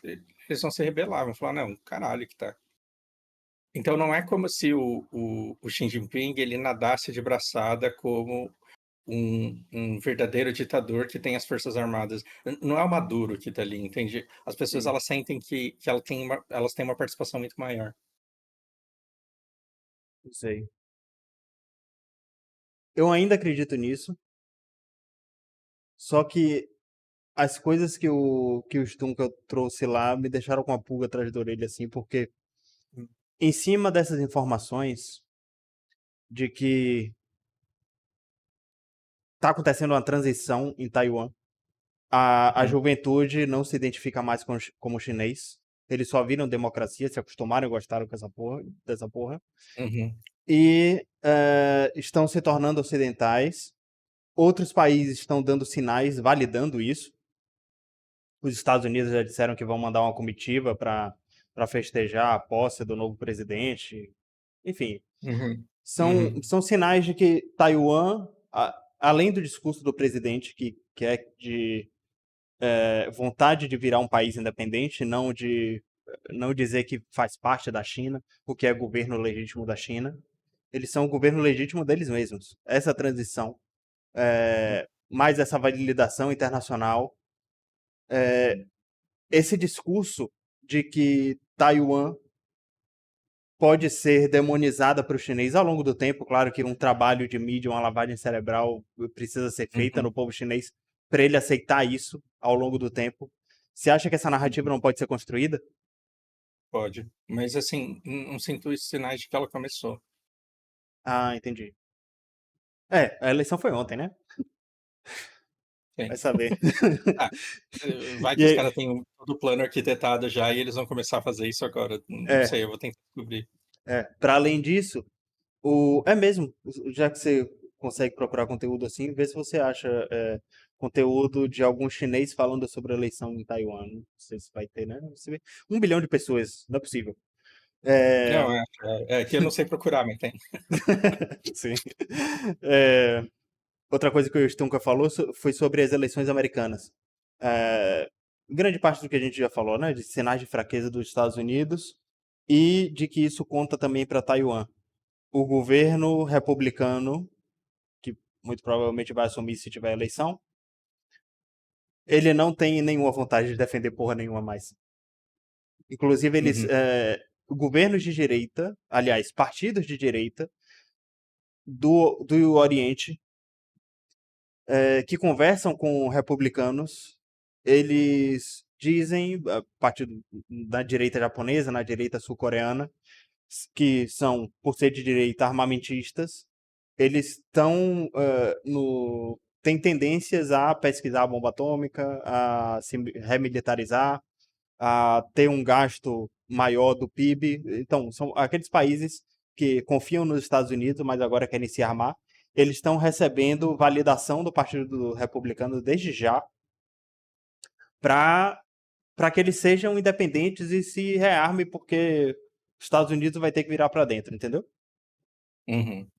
Speaker 1: eles vão se rebelar, vão falar: não, caralho que tá. Então não é como se o Xi Jinping ele nadasse de braçada como um verdadeiro ditador que tem as forças armadas. Não é o Maduro que está ali, entende? As pessoas
Speaker 2: Hum,
Speaker 1: elas sentem que elas têm uma participação muito maior.
Speaker 2: não sei. Eu ainda acredito nisso, só que as coisas que o Stunka trouxe lá me deixaram com a pulga atrás da orelha, assim, porque em cima dessas informações de que tá acontecendo uma transição em Taiwan, a
Speaker 1: Hum,
Speaker 2: juventude não se identifica mais como chinês. Eles só viram democracia, se acostumaram e gostaram com essa porra, dessa porra.
Speaker 1: uhum,
Speaker 2: E estão se tornando ocidentais. Outros países estão dando sinais validando isso. Os Estados Unidos já disseram que vão mandar uma comitiva para festejar a posse do novo presidente. Enfim,
Speaker 1: uhum,
Speaker 2: são,
Speaker 1: uhum,
Speaker 2: são sinais de que Taiwan, além do discurso do presidente, que é de vontade de virar um país independente, não dizer que faz parte da China, o que é governo legítimo da China. Eles são o governo legítimo deles mesmos. Essa transição, mais essa validação internacional, esse discurso de que Taiwan pode ser demonizada para o chinês ao longo do tempo. Claro que um trabalho de mídia, uma lavagem cerebral precisa ser feita no
Speaker 1: uhum.
Speaker 2: povo chinês para ele aceitar isso ao longo do tempo. Você acha que essa narrativa não pode ser construída?
Speaker 1: Pode. Mas assim, não sinto os sinais de que ela começou.
Speaker 2: Ah, entendi. É, a eleição foi ontem, né?
Speaker 1: Sim.
Speaker 2: Vai saber.
Speaker 1: Ah, vai
Speaker 2: E
Speaker 1: que os
Speaker 2: aí,
Speaker 1: caras têm todo o plano arquitetado já e eles vão começar a fazer isso agora. Não
Speaker 2: é,
Speaker 1: sei, eu vou tentar descobrir.
Speaker 2: para além disso, é mesmo, já que você consegue procurar conteúdo assim, vê se você acha conteúdo de algum chinês falando sobre a eleição em Taiwan. Não sei se vai ter, né? Você vê, 1 bilhão de pessoas, não é possível. É,
Speaker 1: Não, é que eu não sei procurar, mas tem.
Speaker 2: sim. É, outra coisa que o Stunka falou foi sobre as eleições americanas. É, grande parte do que a gente já falou, né? De sinais de fraqueza dos Estados Unidos e de que isso conta também para Taiwan. O governo republicano, que muito provavelmente vai assumir se tiver eleição, ele não tem nenhuma vontade de defender porra nenhuma mais. Inclusive,
Speaker 1: Uhum,
Speaker 2: governos de direita, aliás, partidos de direita do Oriente, que conversam com republicanos, eles dizem, a partir da direita japonesa, na direita sul-coreana, que são, por ser de direita, armamentistas, eles estão no têm tendências a pesquisar a bomba atômica, a se remilitarizar, a ter um gasto maior do PIB. Então, são aqueles países que confiam nos Estados Unidos, mas agora querem se armar. Eles estão recebendo validação do Partido Republicano desde já para que eles sejam independentes e se rearmem, porque os Estados Unidos vai ter que virar para dentro, entendeu?
Speaker 1: uhum,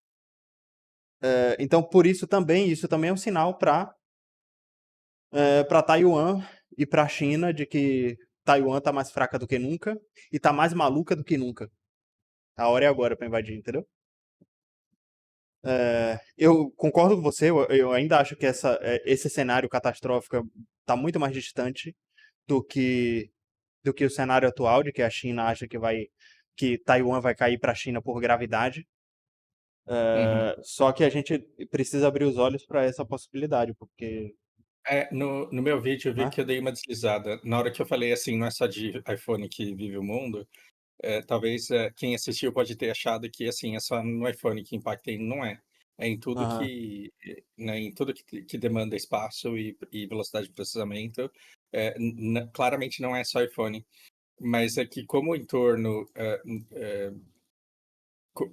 Speaker 2: Então, por isso também é um sinal para Taiwan e para a China de que Taiwan tá mais fraca do que nunca e tá mais maluca do que nunca. A hora é agora para invadir, entendeu? Eu concordo com você, eu ainda acho que esse cenário catastrófico está muito mais distante do que, do que o cenário atual, de que a China acha que Taiwan vai cair para a China por gravidade.
Speaker 1: uhum.
Speaker 2: Só que a gente precisa abrir os olhos para essa possibilidade, porque,
Speaker 1: No meu vídeo eu vi
Speaker 2: né?
Speaker 1: que eu dei uma deslizada. Na hora que eu falei assim, não é só de iPhone que vive o mundo, talvez quem assistiu pode ter achado que assim, é só no iPhone que impacta e não é. É em tudo
Speaker 2: Aham.
Speaker 1: né, em tudo que demanda espaço e velocidade de processamento. Claramente não é só iPhone, mas é que como o entorno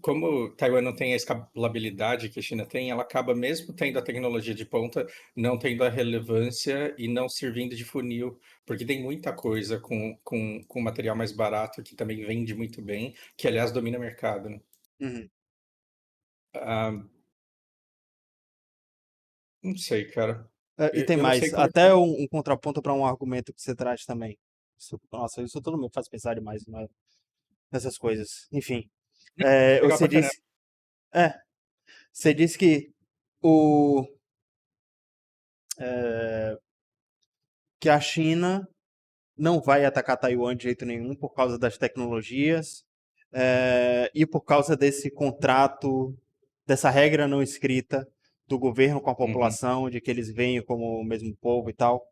Speaker 1: como Taiwan não tem a escalabilidade que a China tem, ela acaba mesmo tendo a tecnologia de ponta, não tendo a relevância e não servindo de funil, porque tem muita coisa com material mais barato que também vende muito bem, que aliás domina o mercado, né?
Speaker 2: Uhum.
Speaker 1: Ah, não sei, cara.
Speaker 2: E tem
Speaker 1: Eu não sei
Speaker 2: mais,
Speaker 1: como é
Speaker 2: até
Speaker 1: que.
Speaker 2: um contraponto para um argumento que você traz também. Nossa, isso todo mundo faz pensar demais nessas coisas. Enfim,
Speaker 1: Legal
Speaker 2: você
Speaker 1: pra caramba.
Speaker 2: disse, é, você disse que o que a China não vai atacar Taiwan de jeito nenhum por causa das tecnologias e por causa desse contrato, dessa regra não escrita do governo com a
Speaker 1: Uhum,
Speaker 2: população, de que eles veem como o mesmo povo e tal.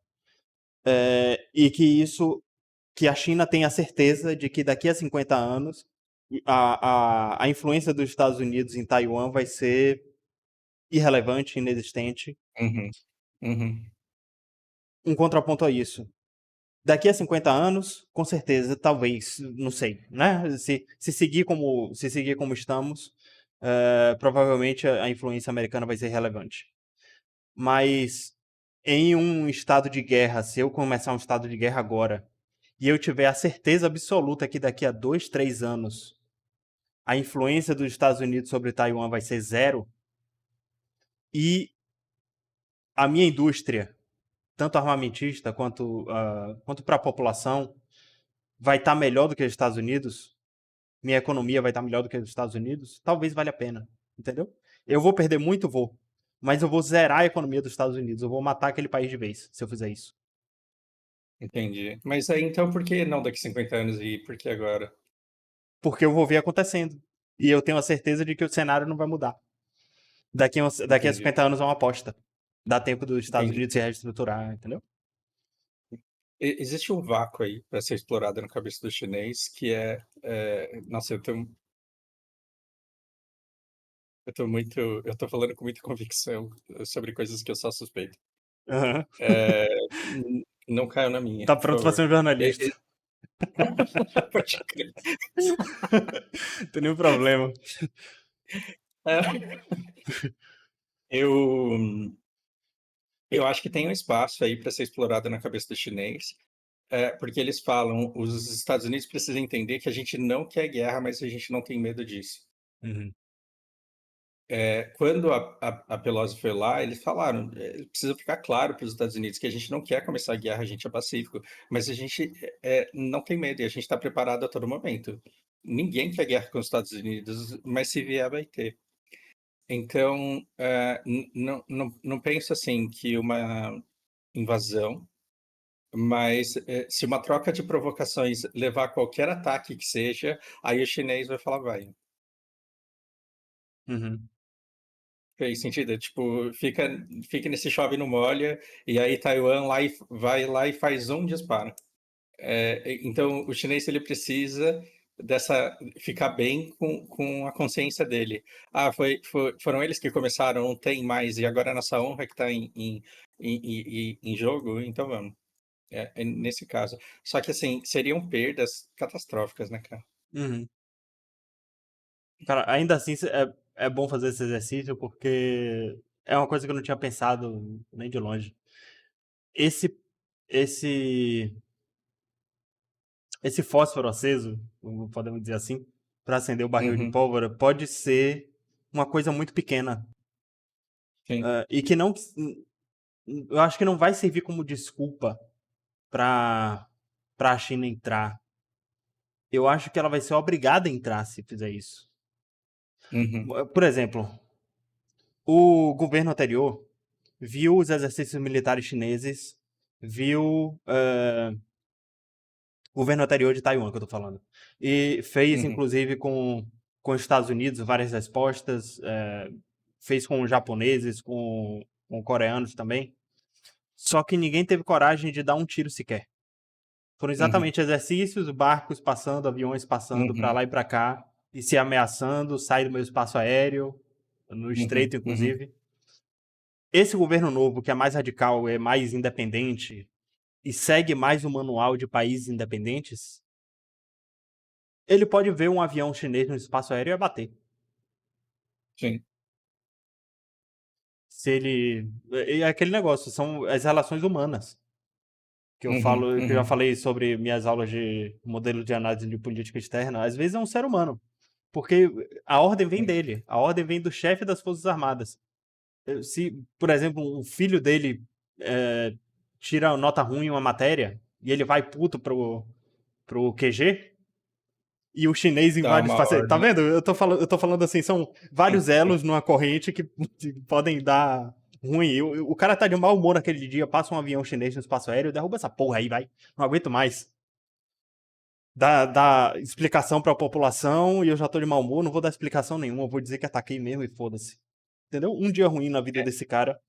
Speaker 2: E que a China tenha certeza de que daqui a 50 anos a influência dos Estados Unidos em Taiwan vai ser irrelevante, inexistente.
Speaker 1: uhum, uhum.
Speaker 2: Um contraponto a isso. Daqui a 50 anos, com certeza, talvez, não sei, né? Se seguir como estamos, provavelmente a influência americana vai ser relevante. Mas em um estado de guerra, se eu começar um estado de guerra agora, e eu tiver a certeza absoluta que daqui a 2, 3 anos a influência dos Estados Unidos sobre Taiwan vai ser zero, e a minha indústria, tanto armamentista quanto para a população, vai estar melhor do que os Estados Unidos, minha economia vai estar melhor do que os Estados Unidos, talvez valha a pena, entendeu? Eu vou perder muito, vou. Mas eu vou zerar a economia dos Estados Unidos. Eu vou matar aquele país de vez, se eu fizer isso.
Speaker 1: Entendi. Mas aí então por que não daqui 50 anos e por que agora?
Speaker 2: Porque eu vou ver acontecendo. E eu tenho a certeza de que o cenário não vai mudar. Daqui a
Speaker 1: Entendi,
Speaker 2: 50 anos é uma aposta. Dá tempo dos Estados
Speaker 1: entendi.
Speaker 2: Unidos se reestruturar, entendeu?
Speaker 1: Existe um vácuo aí para ser explorado na cabeça do chinês que nossa, eu tô falando com muita convicção sobre coisas que eu só suspeito.
Speaker 2: Aham.
Speaker 1: É, não caiu na minha,
Speaker 2: Tá
Speaker 1: por
Speaker 2: pronto pra ser
Speaker 1: favor.
Speaker 2: um jornalista.
Speaker 1: E- Pode crer.
Speaker 2: Não tem nenhum problema.
Speaker 1: É, eu, eu acho que tem um espaço aí para ser explorado na cabeça do chinês, porque eles falam, os Estados Unidos precisam entender que a gente não quer guerra, mas a gente não tem medo disso.
Speaker 2: Uhum.
Speaker 1: Quando a Pelosi foi lá, eles falaram, precisa ficar claro para os Estados Unidos que a gente não quer começar a guerra, a gente é pacífico, mas a gente não tem medo e a gente está preparado a todo momento. Ninguém quer guerra com os Estados Unidos, mas se vier, vai ter. Então, não penso assim que uma invasão, mas se uma troca de provocações levar a qualquer ataque que seja, aí o chinês vai falar, vai.
Speaker 2: Uhum.
Speaker 1: Fez sentido? Tipo, fica nesse chove não molha, e aí Taiwan vai lá e faz um disparo. Então, o chinês ele precisa ficar bem com a consciência dele. Ah, foram eles que começaram, não tem mais, e agora é a nossa honra que está em jogo, então vamos. É nesse caso. Só que, assim, seriam perdas catastróficas, né, cara?
Speaker 2: Uhum. Cara, ainda assim é bom fazer esse exercício porque é uma coisa que eu não tinha pensado nem de longe. Esse, esse, esse fósforo aceso, podemos dizer assim, para acender o barril de
Speaker 1: Uhum,
Speaker 2: pólvora, pode ser uma coisa muito pequena.
Speaker 1: sim.
Speaker 2: E que não. Eu acho que não vai servir como desculpa para a China entrar. Eu acho que ela vai ser obrigada a entrar se fizer isso.
Speaker 1: Uhum,
Speaker 2: Por exemplo, o governo anterior viu os exercícios militares chineses, viu o governo anterior de Taiwan, que eu tô falando, e fez,
Speaker 1: uhum,
Speaker 2: inclusive, com os Estados Unidos várias respostas, fez com os japoneses, com coreanos também, só que ninguém teve coragem de dar um tiro sequer. Foram
Speaker 1: uhum,
Speaker 2: exatamente exercícios, barcos passando, aviões passando para
Speaker 1: uhum,
Speaker 2: lá e para cá, e se ameaçando, sair do meu espaço aéreo, no
Speaker 1: uhum,
Speaker 2: estreito,
Speaker 1: uhum,
Speaker 2: inclusive. Esse governo novo, que é mais radical, é mais independente e segue mais o manual de países independentes, ele pode ver um avião chinês no espaço aéreo e abater.
Speaker 1: sim.
Speaker 2: Se ele. É aquele negócio, são as relações humanas. Que eu
Speaker 1: Uhum,
Speaker 2: falo, que eu já
Speaker 1: uhum,
Speaker 2: falei sobre minhas aulas de modelo de análise de política externa. Às vezes é um ser humano. Porque a ordem vem
Speaker 1: sim.
Speaker 2: dele, a ordem vem do chefe das Forças Armadas. Se, por exemplo, um filho dele tira nota ruim em uma matéria e ele vai puto pro QG e o chinês
Speaker 1: Dá
Speaker 2: invade o
Speaker 1: uma
Speaker 2: espaço. Tá
Speaker 1: ordem.
Speaker 2: vendo? Eu tô falando assim, são
Speaker 1: Sim,
Speaker 2: vários
Speaker 1: sim.
Speaker 2: elos numa corrente que podem dar. ruim. O cara tá de mau humor naquele dia, passa um avião chinês no espaço aéreo, derruba essa porra aí, vai. Não aguento mais. Dá explicação pra população e eu já tô de mau humor, não vou dar explicação nenhuma, eu vou dizer que ataquei mesmo e foda-se. Entendeu? Um dia ruim na vida
Speaker 1: É,
Speaker 2: desse cara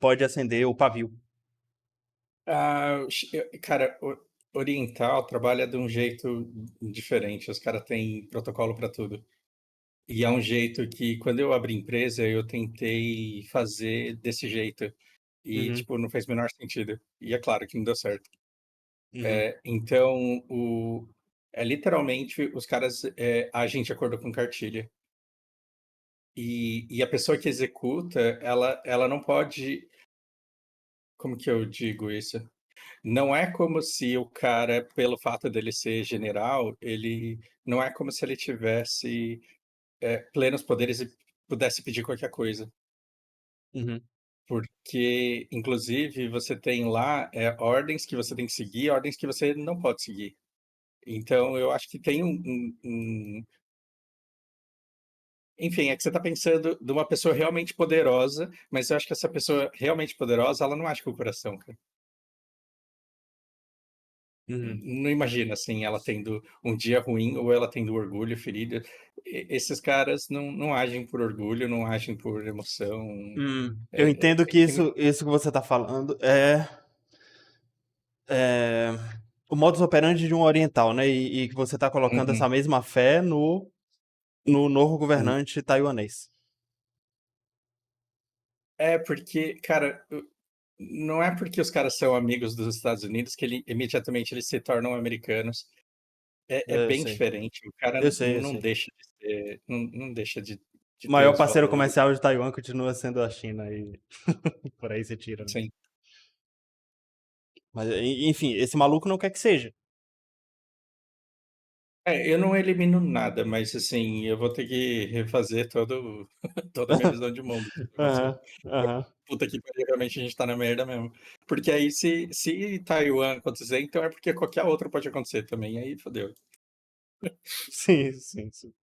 Speaker 2: pode acender o pavio.
Speaker 1: cara, oriental trabalha de um jeito diferente. Os caras têm protocolo para tudo. E é um jeito que, quando eu abri empresa, eu tentei fazer desse jeito. E,
Speaker 2: Uhum,
Speaker 1: tipo, não fez o menor sentido. E é claro que não deu certo.
Speaker 2: uhum,
Speaker 1: Então, literalmente, os caras agem de acordo com cartilha. E a pessoa que executa, ela não pode. Como que eu digo isso? Não é como se o cara, pelo fato dele ser general, ele não é como se ele tivesse plenos poderes e pudesse pedir qualquer coisa.
Speaker 2: uhum,
Speaker 1: Porque, inclusive, você tem lá ordens que você tem que seguir, ordens que você não pode seguir. Então, eu acho que tem enfim, é que você está pensando de uma pessoa realmente poderosa, mas eu acho que essa pessoa realmente poderosa, ela não age com o coração, cara.
Speaker 2: uhum.
Speaker 1: Não imagina, assim, ela tendo um dia ruim ou ela tendo orgulho, ferida. Esses caras não agem por orgulho, não agem por emoção.
Speaker 2: Eu entendo que
Speaker 1: Tem
Speaker 2: isso que você tá falando é o modus operandi de um oriental, né? E que você tá colocando
Speaker 1: uhum,
Speaker 2: essa mesma fé no novo
Speaker 1: uhum.
Speaker 2: governante taiwanês.
Speaker 1: É porque, cara, não é porque os caras são amigos dos Estados Unidos que imediatamente eles se tornam americanos. É
Speaker 2: Eu
Speaker 1: bem
Speaker 2: sei.
Speaker 1: diferente. O cara
Speaker 2: Eu sei, eu
Speaker 1: não
Speaker 2: sei.
Speaker 1: deixa de ser, não deixa de
Speaker 2: O
Speaker 1: ter
Speaker 2: maior
Speaker 1: os
Speaker 2: parceiro
Speaker 1: valores,
Speaker 2: comercial de Taiwan continua sendo a China e por aí você tira, né?
Speaker 1: assim.
Speaker 2: Mas, enfim, esse maluco não quer que seja.
Speaker 1: Eu não elimino nada, mas assim, eu vou ter que refazer toda a minha visão de mundo do que tá acontecendo.
Speaker 2: Aham, aham.
Speaker 1: Puta que pariu, realmente a gente tá na merda mesmo. Porque aí, se Taiwan acontecer, então é porque qualquer outro pode acontecer também. Aí fodeu.
Speaker 2: Sim, sim, sim.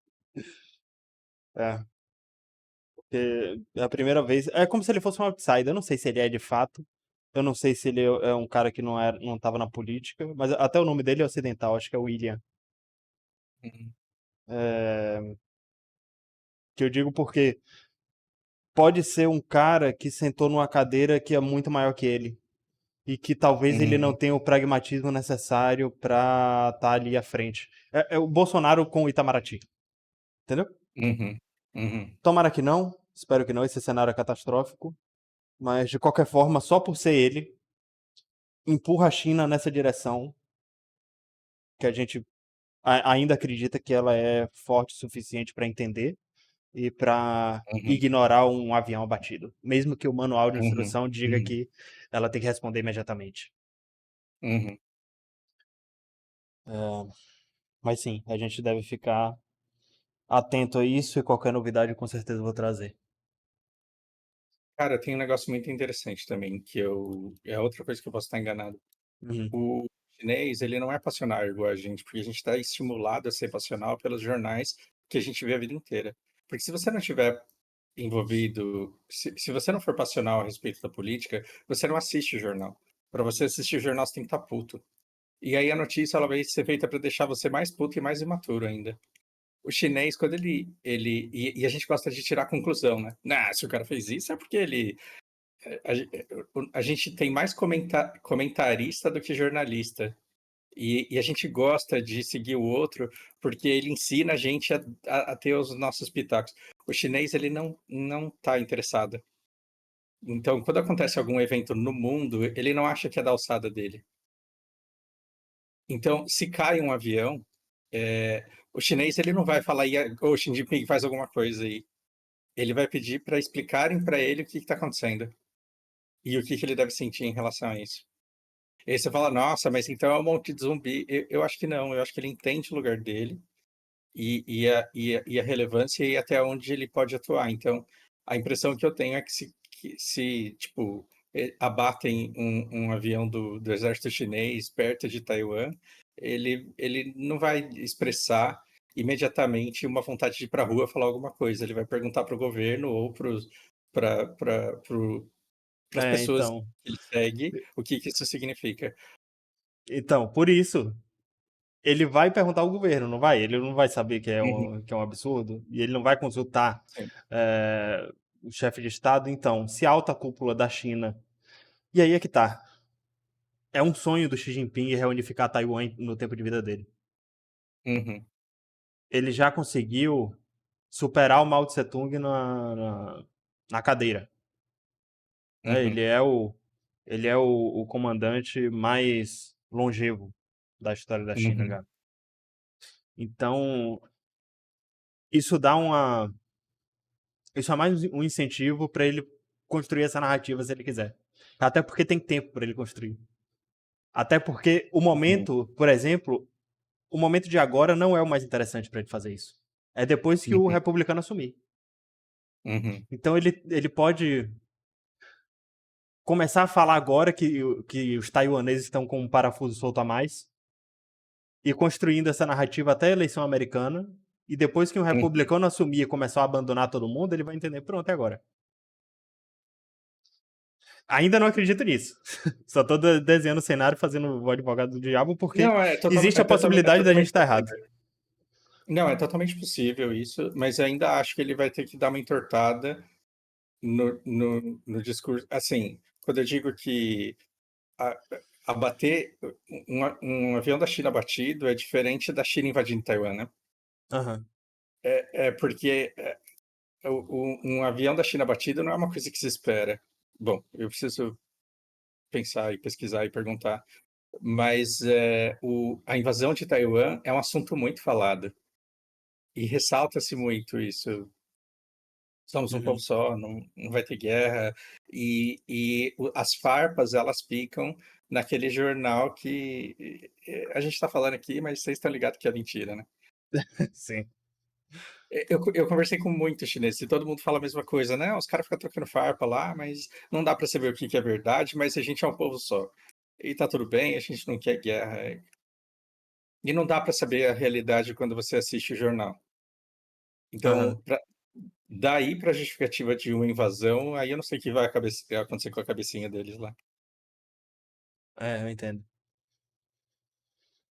Speaker 2: É, porque é a primeira vez. É como se ele fosse um outsider. Eu não sei se ele é de fato. Eu não sei se ele é um cara que não tava na política. Mas até o nome dele é ocidental, acho que é William.
Speaker 1: Uhum,
Speaker 2: É, que eu digo porque pode ser um cara que sentou numa cadeira que é muito maior que ele. E que talvez ele não
Speaker 1: uhum,
Speaker 2: tenha o pragmatismo necessário pra estar ali à frente. É o Bolsonaro com o Itamaraty. Entendeu?
Speaker 1: uhum, uhum,
Speaker 2: Tomara que não. Espero que não. Esse cenário é catastrófico. Mas, de qualquer forma, só por ser ele, empurra a China nessa direção que a gente ainda acredita que ela é forte o suficiente para entender e para
Speaker 1: uhum,
Speaker 2: ignorar um avião abatido. Mesmo que o manual de
Speaker 1: uhum,
Speaker 2: instrução diga
Speaker 1: uhum,
Speaker 2: que ela tem que responder imediatamente.
Speaker 1: uhum.
Speaker 2: É, mas sim, a gente deve ficar atento a isso e qualquer novidade com certeza eu vou trazer.
Speaker 1: Cara, tem um negócio muito interessante também, que é outra coisa que eu posso estar enganado.
Speaker 2: Uhum,
Speaker 1: O chinês, ele não é passional igual a gente, porque a gente está estimulado a ser passional pelos jornais que a gente vê a vida inteira. Porque se você não tiver envolvido, se você não for passional a respeito da política, você não assiste o jornal. Para você assistir o jornal, você tem que estar puto. E aí a notícia ela vai ser feita para deixar você mais puto e mais imaturo ainda. O chinês, quando e a gente gosta de tirar a conclusão, né? Nah, se o cara fez isso é porque ele a gente tem mais comentarista do que jornalista. E a gente gosta de seguir o outro porque ele ensina a gente a ter os nossos pitacos. O chinês, ele não está interessado. Então, quando acontece algum evento no mundo, ele não acha que é da alçada dele. Então, se cai um avião, o chinês ele não vai falar, ô, Xi Jinping, faz alguma coisa aí. Ele vai pedir para explicarem para ele o que está acontecendo e o que ele deve sentir em relação a isso. E aí você fala, nossa, mas então é um monte de zumbi. Eu acho que não, eu acho que ele entende o lugar dele e a relevância e até onde ele pode atuar. Então, a impressão que eu tenho é que se tipo, abatem um avião do exército chinês perto de Taiwan, ele não vai expressar imediatamente uma vontade de ir para a rua falar alguma coisa. Ele vai perguntar para o governo ou para as
Speaker 2: É,
Speaker 1: pessoas
Speaker 2: então.
Speaker 1: que ele segue o que que isso significa.
Speaker 2: Então, por isso, ele vai perguntar ao governo, não vai? Ele não vai saber
Speaker 1: Uhum,
Speaker 2: que é um absurdo e ele não vai consultar
Speaker 1: sim.
Speaker 2: é, o chefe de Estado. Então, se a alta cúpula da China. E aí é que tá. É um sonho do Xi Jinping reunificar Taiwan no tempo de vida dele.
Speaker 1: Uhum,
Speaker 2: Ele já conseguiu superar o Mao Tse Tung na cadeira. Né?
Speaker 1: uhum,
Speaker 2: Ele é o comandante mais longevo da história da China,
Speaker 1: uhum,
Speaker 2: cara. Então, isso dá uma. Isso é mais um incentivo para ele construir essa narrativa se ele quiser. Até porque tem tempo para ele construir. Até porque o
Speaker 1: uhum,
Speaker 2: momento, por exemplo, o momento de agora não é o mais interessante para ele fazer isso. É depois que o
Speaker 1: uhum,
Speaker 2: republicano assumir.
Speaker 1: uhum,
Speaker 2: Então ele pode começar a falar agora que os taiwaneses estão com um parafuso solto a mais e construindo essa narrativa até a eleição americana. E depois que o
Speaker 1: uhum.
Speaker 2: republicano assumir e começar a abandonar todo mundo, ele vai entender, pronto, é agora. Ainda não acredito nisso. Só tô desenhando o cenário, fazendo o advogado do diabo, porque
Speaker 1: Não,
Speaker 2: existe a
Speaker 1: é
Speaker 2: possibilidade da gente
Speaker 1: totalmente
Speaker 2: estar errado.
Speaker 1: possível. Não, é totalmente possível isso, mas ainda acho que ele vai ter que dar uma entortada no discurso. Assim, quando eu digo que a- abater um avião da China abatido é diferente da China invadindo Taiwan, né?
Speaker 2: Aham.
Speaker 1: É porque um avião da China abatido não é uma coisa que se espera. Bom, eu preciso pensar e pesquisar e perguntar, mas a invasão de Taiwan é um assunto muito falado e ressalta-se muito isso. Somos um povo
Speaker 2: Uhum.
Speaker 1: só, não vai ter guerra. As farpas, elas ficam naquele jornal que a gente está falando aqui, mas vocês estão ligados que é mentira, né?
Speaker 2: Sim.
Speaker 1: Eu conversei com muitos chineses e todo mundo fala a mesma coisa, né? Os caras ficam trocando farpa lá, mas não dá para saber o que que é verdade, mas a gente é um povo só. E tá tudo bem, a gente não quer guerra. E não dá para saber a realidade quando você assiste o jornal. Então,
Speaker 2: Aham.
Speaker 1: daí para a justificativa de uma invasão, aí eu não sei o que vai acontecer com a cabecinha deles lá.
Speaker 2: É, eu entendo.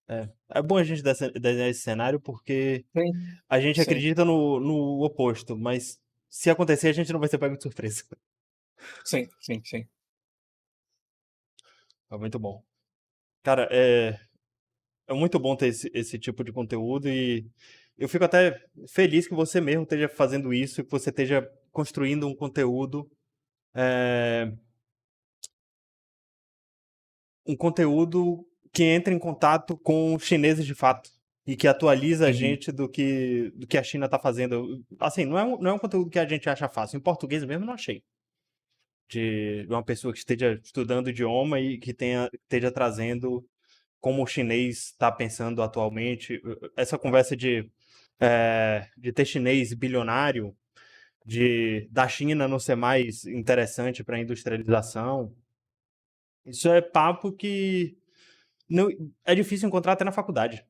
Speaker 2: É. É bom a gente desenhar esse cenário porque
Speaker 1: Sim,
Speaker 2: a gente
Speaker 1: sim,
Speaker 2: acredita no oposto, mas se acontecer, a gente não vai ser pego de surpresa.
Speaker 1: sim, sim, sim.
Speaker 2: É muito bom. Cara, é muito bom ter esse tipo de conteúdo e eu fico até feliz que você mesmo esteja fazendo isso, que você esteja construindo é, um conteúdo que entra em contato com os chineses de fato e que atualiza a
Speaker 1: Uhum,
Speaker 2: gente do que a China está fazendo. Assim, não é um conteúdo que a gente acha fácil. Em português mesmo não achei. De uma pessoa que esteja estudando o idioma e que esteja trazendo como o chinês está pensando atualmente. Essa conversa de ter chinês bilionário, da China não ser mais interessante para a industrialização, isso é papo que não, é difícil encontrar até na faculdade.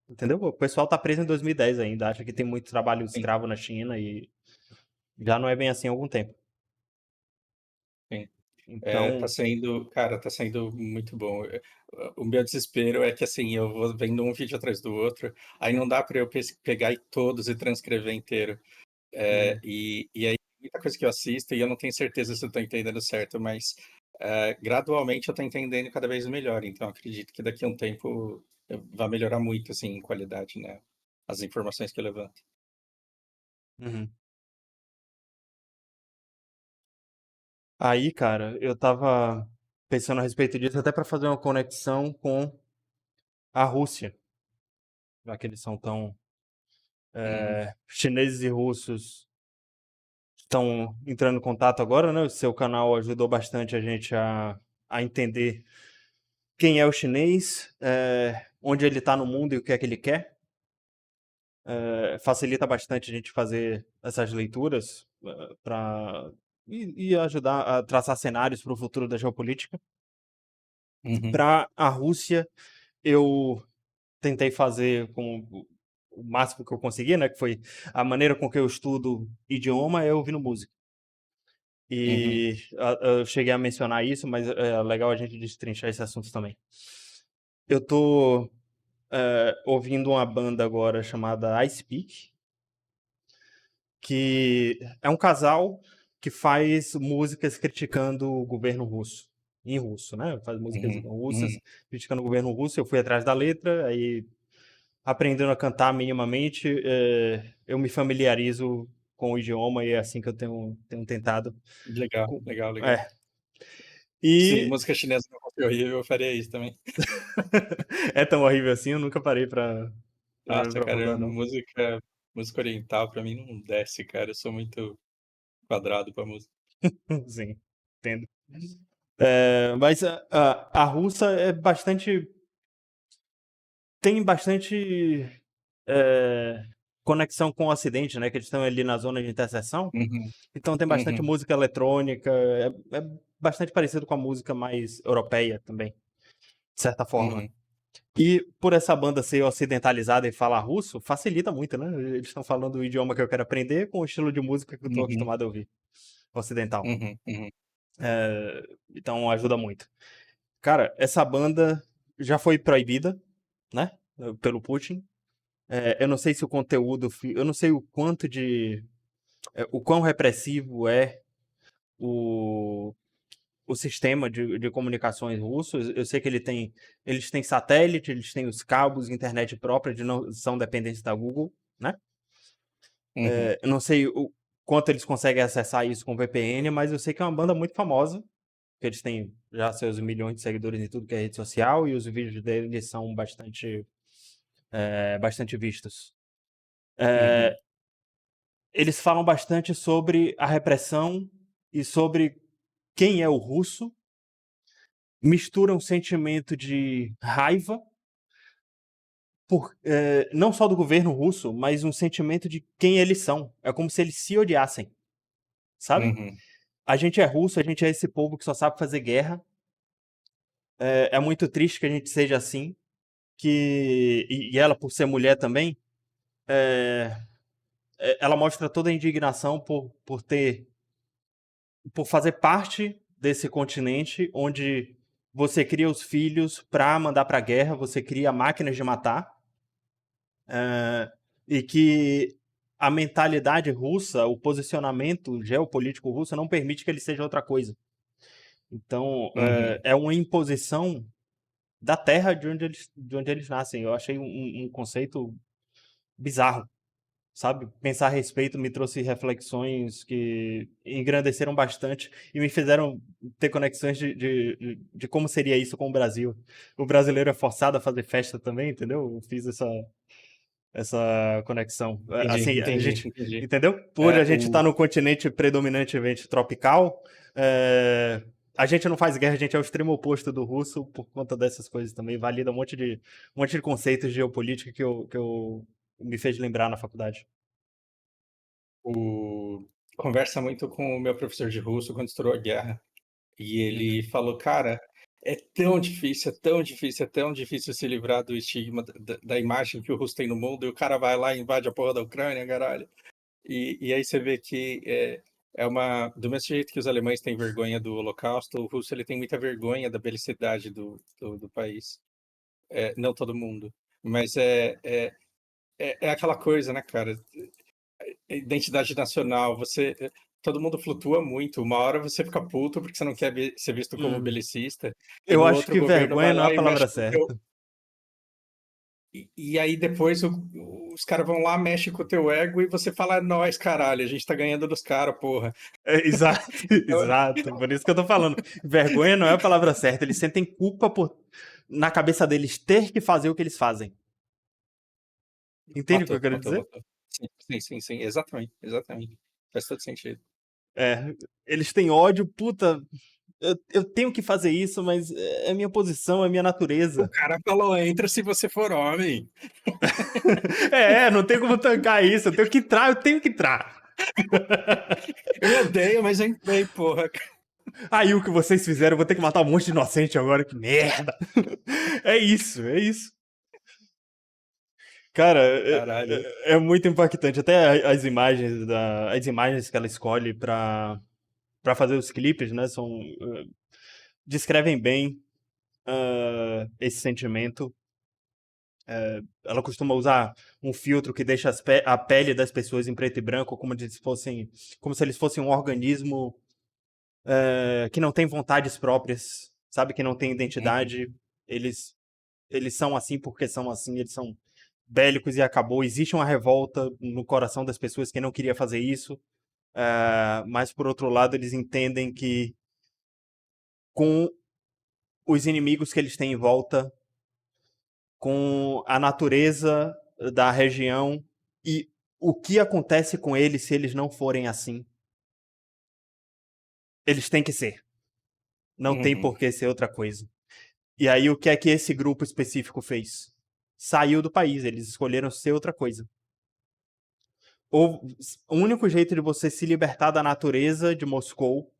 Speaker 2: Entendeu? O pessoal tá preso em 2010 ainda, acha que tem muito trabalho
Speaker 1: sim,
Speaker 2: escravo na China e já não é bem assim há algum tempo.
Speaker 1: sim. Tá
Speaker 2: Então,
Speaker 1: sendo, cara, tá sendo muito bom. O meu desespero é que, assim, eu vou vendo um vídeo atrás do outro, aí não dá para eu pegar todos e transcrever inteiro.
Speaker 2: uhum,
Speaker 1: E aí, muita coisa que eu assisto e eu não tenho certeza se eu estou entendendo certo, mas gradualmente eu estou entendendo cada vez melhor. Então, acredito que daqui a um tempo vai melhorar muito, assim, em qualidade, né? As informações que eu levanto.
Speaker 2: uhum. Aí, cara, eu tava pensando a respeito disso até para fazer uma conexão com a Rússia, já que eles são tão
Speaker 1: Uhum,
Speaker 2: chineses e russos estão entrando em contato agora, né? O seu canal ajudou bastante a gente a entender quem é o chinês, onde ele está no mundo e o que é que ele quer. Facilita bastante a gente fazer essas leituras para e ajudar a traçar cenários para o futuro da geopolítica.
Speaker 1: uhum,
Speaker 2: Para a Rússia, eu tentei fazer com o máximo que eu conseguia, né? Que foi a maneira com que eu estudo idioma é ouvindo música.
Speaker 1: Uhum,
Speaker 2: E eu cheguei a mencionar isso, mas é legal a gente destrinchar esse assunto também. Eu tô ouvindo uma banda agora chamada I Speak, que é um casal que faz músicas criticando o governo russo. Em russo, né? Faz músicas
Speaker 1: uhum, uhum.
Speaker 2: russas criticando o governo russo. Eu fui atrás da letra, aí aprendendo a cantar minimamente, eu me familiarizo com o idioma e é assim que eu tenho tentado.
Speaker 1: Legal, legal, legal.
Speaker 2: É.
Speaker 1: Se
Speaker 2: E
Speaker 1: música chinesa não fosse horrível, eu faria isso também.
Speaker 2: é tão horrível assim, eu nunca parei pra
Speaker 1: Nossa, cara,
Speaker 2: aprofundar, não.
Speaker 1: música oriental pra mim não desce, cara. Eu sou muito quadrado pra música.
Speaker 2: Sim, entendo. Mas a russa é bastante. Tem bastante é, conexão com o Ocidente, né? Que eles estão ali na zona de interseção.
Speaker 1: Uhum,
Speaker 2: Então tem bastante
Speaker 1: uhum,
Speaker 2: música eletrônica. É bastante parecido com a música mais europeia também, de certa forma.
Speaker 1: uhum,
Speaker 2: E por essa banda ser ocidentalizada e falar russo, facilita muito, né? Eles estão falando o idioma que eu quero aprender com o estilo de música que eu estou
Speaker 1: uhum,
Speaker 2: acostumado a ouvir, ocidental.
Speaker 1: uhum, uhum,
Speaker 2: Então ajuda muito. Cara, essa banda já foi proibida, né? Pelo Putin. Eu não sei se o conteúdo, eu não sei o quanto de, o quão repressivo é o, o sistema de comunicações russo. Eu sei que eles têm satélite, eles têm os cabos, internet própria, não são dependentes da Google, né?
Speaker 1: uhum,
Speaker 2: Eu não sei o quanto eles conseguem acessar isso com VPN, mas eu sei que é uma banda muito famosa, que eles têm já seus milhões de seguidores em tudo que é rede social e os vídeos deles são bastante vistos.
Speaker 1: uhum,
Speaker 2: Eles falam bastante sobre a repressão e sobre quem é o russo, misturam um sentimento de raiva, não só do governo russo, mas um sentimento de quem eles são. É como se eles se odiassem, sabe?
Speaker 1: uhum,
Speaker 2: A gente é russo, a gente é esse povo que só sabe fazer guerra. É muito triste que a gente seja assim. E ela, por ser mulher também, é, ela mostra toda a indignação por fazer parte desse continente onde você cria os filhos para mandar para a guerra, você cria máquinas de matar, e que a mentalidade russa, o posicionamento geopolítico russo não permite que ele seja outra coisa. Então,
Speaker 1: uhum,
Speaker 2: é uma imposição da terra de onde eles nascem. Eu achei um conceito bizarro, sabe? Pensar a respeito me trouxe reflexões que engrandeceram bastante e me fizeram ter conexões de como seria isso com o Brasil. O brasileiro é forçado a fazer festa também, entendeu? Eu fiz essa conexão.
Speaker 1: entendi,
Speaker 2: Assim, a
Speaker 1: entendi,
Speaker 2: gente,
Speaker 1: entendi.
Speaker 2: entendeu? Por
Speaker 1: É,
Speaker 2: a gente estar no continente predominantemente tropical, a gente não faz guerra, a gente é o extremo oposto do russo por conta dessas coisas também. Valida um monte de conceitos de geopolítica que eu me fez lembrar na faculdade.
Speaker 1: o... Conversa muito com o meu professor de russo quando estourou a guerra. E ele
Speaker 2: Uhum.
Speaker 1: falou, cara, é tão difícil, é tão difícil, é tão difícil se livrar do estigma da imagem que o russo tem no mundo, e o cara vai lá e invade a porra da Ucrânia, caralho. E aí você vê que do mesmo jeito que os alemães têm vergonha do Holocausto, o russo ele tem muita vergonha da belicidade do país. Não todo mundo, mas é aquela coisa, né, cara? Identidade nacional, todo mundo flutua muito. Uma hora você fica puto porque você não quer ser visto como
Speaker 2: Hum.
Speaker 1: belicista, e
Speaker 2: Eu
Speaker 1: no
Speaker 2: acho
Speaker 1: outro
Speaker 2: que
Speaker 1: governo
Speaker 2: vergonha
Speaker 1: vai
Speaker 2: não é a
Speaker 1: lá e mexe
Speaker 2: palavra
Speaker 1: com o teu.
Speaker 2: certa.
Speaker 1: E aí depois os caras vão lá, mexe com o teu ego e você fala, é nóis, caralho, a gente tá ganhando dos caras, porra.
Speaker 2: Exato,
Speaker 1: Então,
Speaker 2: exato. Por isso que eu tô falando. Vergonha não é a palavra certa. Eles sentem culpa na cabeça deles ter que fazer o que eles fazem. Entende o que eu
Speaker 1: matou,
Speaker 2: quero
Speaker 1: matou,
Speaker 2: dizer?
Speaker 1: matou. Sim, sim, sim, sim, exatamente, exatamente. Faz todo sentido.
Speaker 2: É, eles têm ódio, puta, eu tenho que fazer isso, mas é minha posição, é minha
Speaker 1: O
Speaker 2: natureza.
Speaker 1: cara falou, entra se você for homem.
Speaker 2: Não tem como tancar isso, eu tenho que entrar.
Speaker 1: Eu odeio, mas eu entrei, porra.
Speaker 2: Aí o que vocês fizeram, eu vou ter que matar um monte de inocente agora, que merda. É isso, é isso. Cara,
Speaker 1: Caralho.
Speaker 2: é muito impactante. Até as imagens que ela escolhe para fazer os clipes, né? Descrevem bem esse sentimento. Ela costuma usar um filtro que deixa a pele das pessoas em preto e branco, como se eles fossem um organismo que não tem vontades próprias, sabe? Que não tem
Speaker 1: Uhum,
Speaker 2: identidade. Eles, eles são assim porque são assim, eles são bélicos e acabou. Existe uma revolta no coração das pessoas que não queria fazer isso, mas por outro lado eles entendem que com os inimigos que eles têm em volta, com a natureza da região e o que acontece com eles se eles não forem assim, eles têm que ser. Não tem
Speaker 1: uhum,
Speaker 2: por que ser outra coisa. E aí o que é que esse grupo específico fez? Saiu do país, eles escolheram ser outra coisa. O único jeito de você se libertar da natureza de Moscou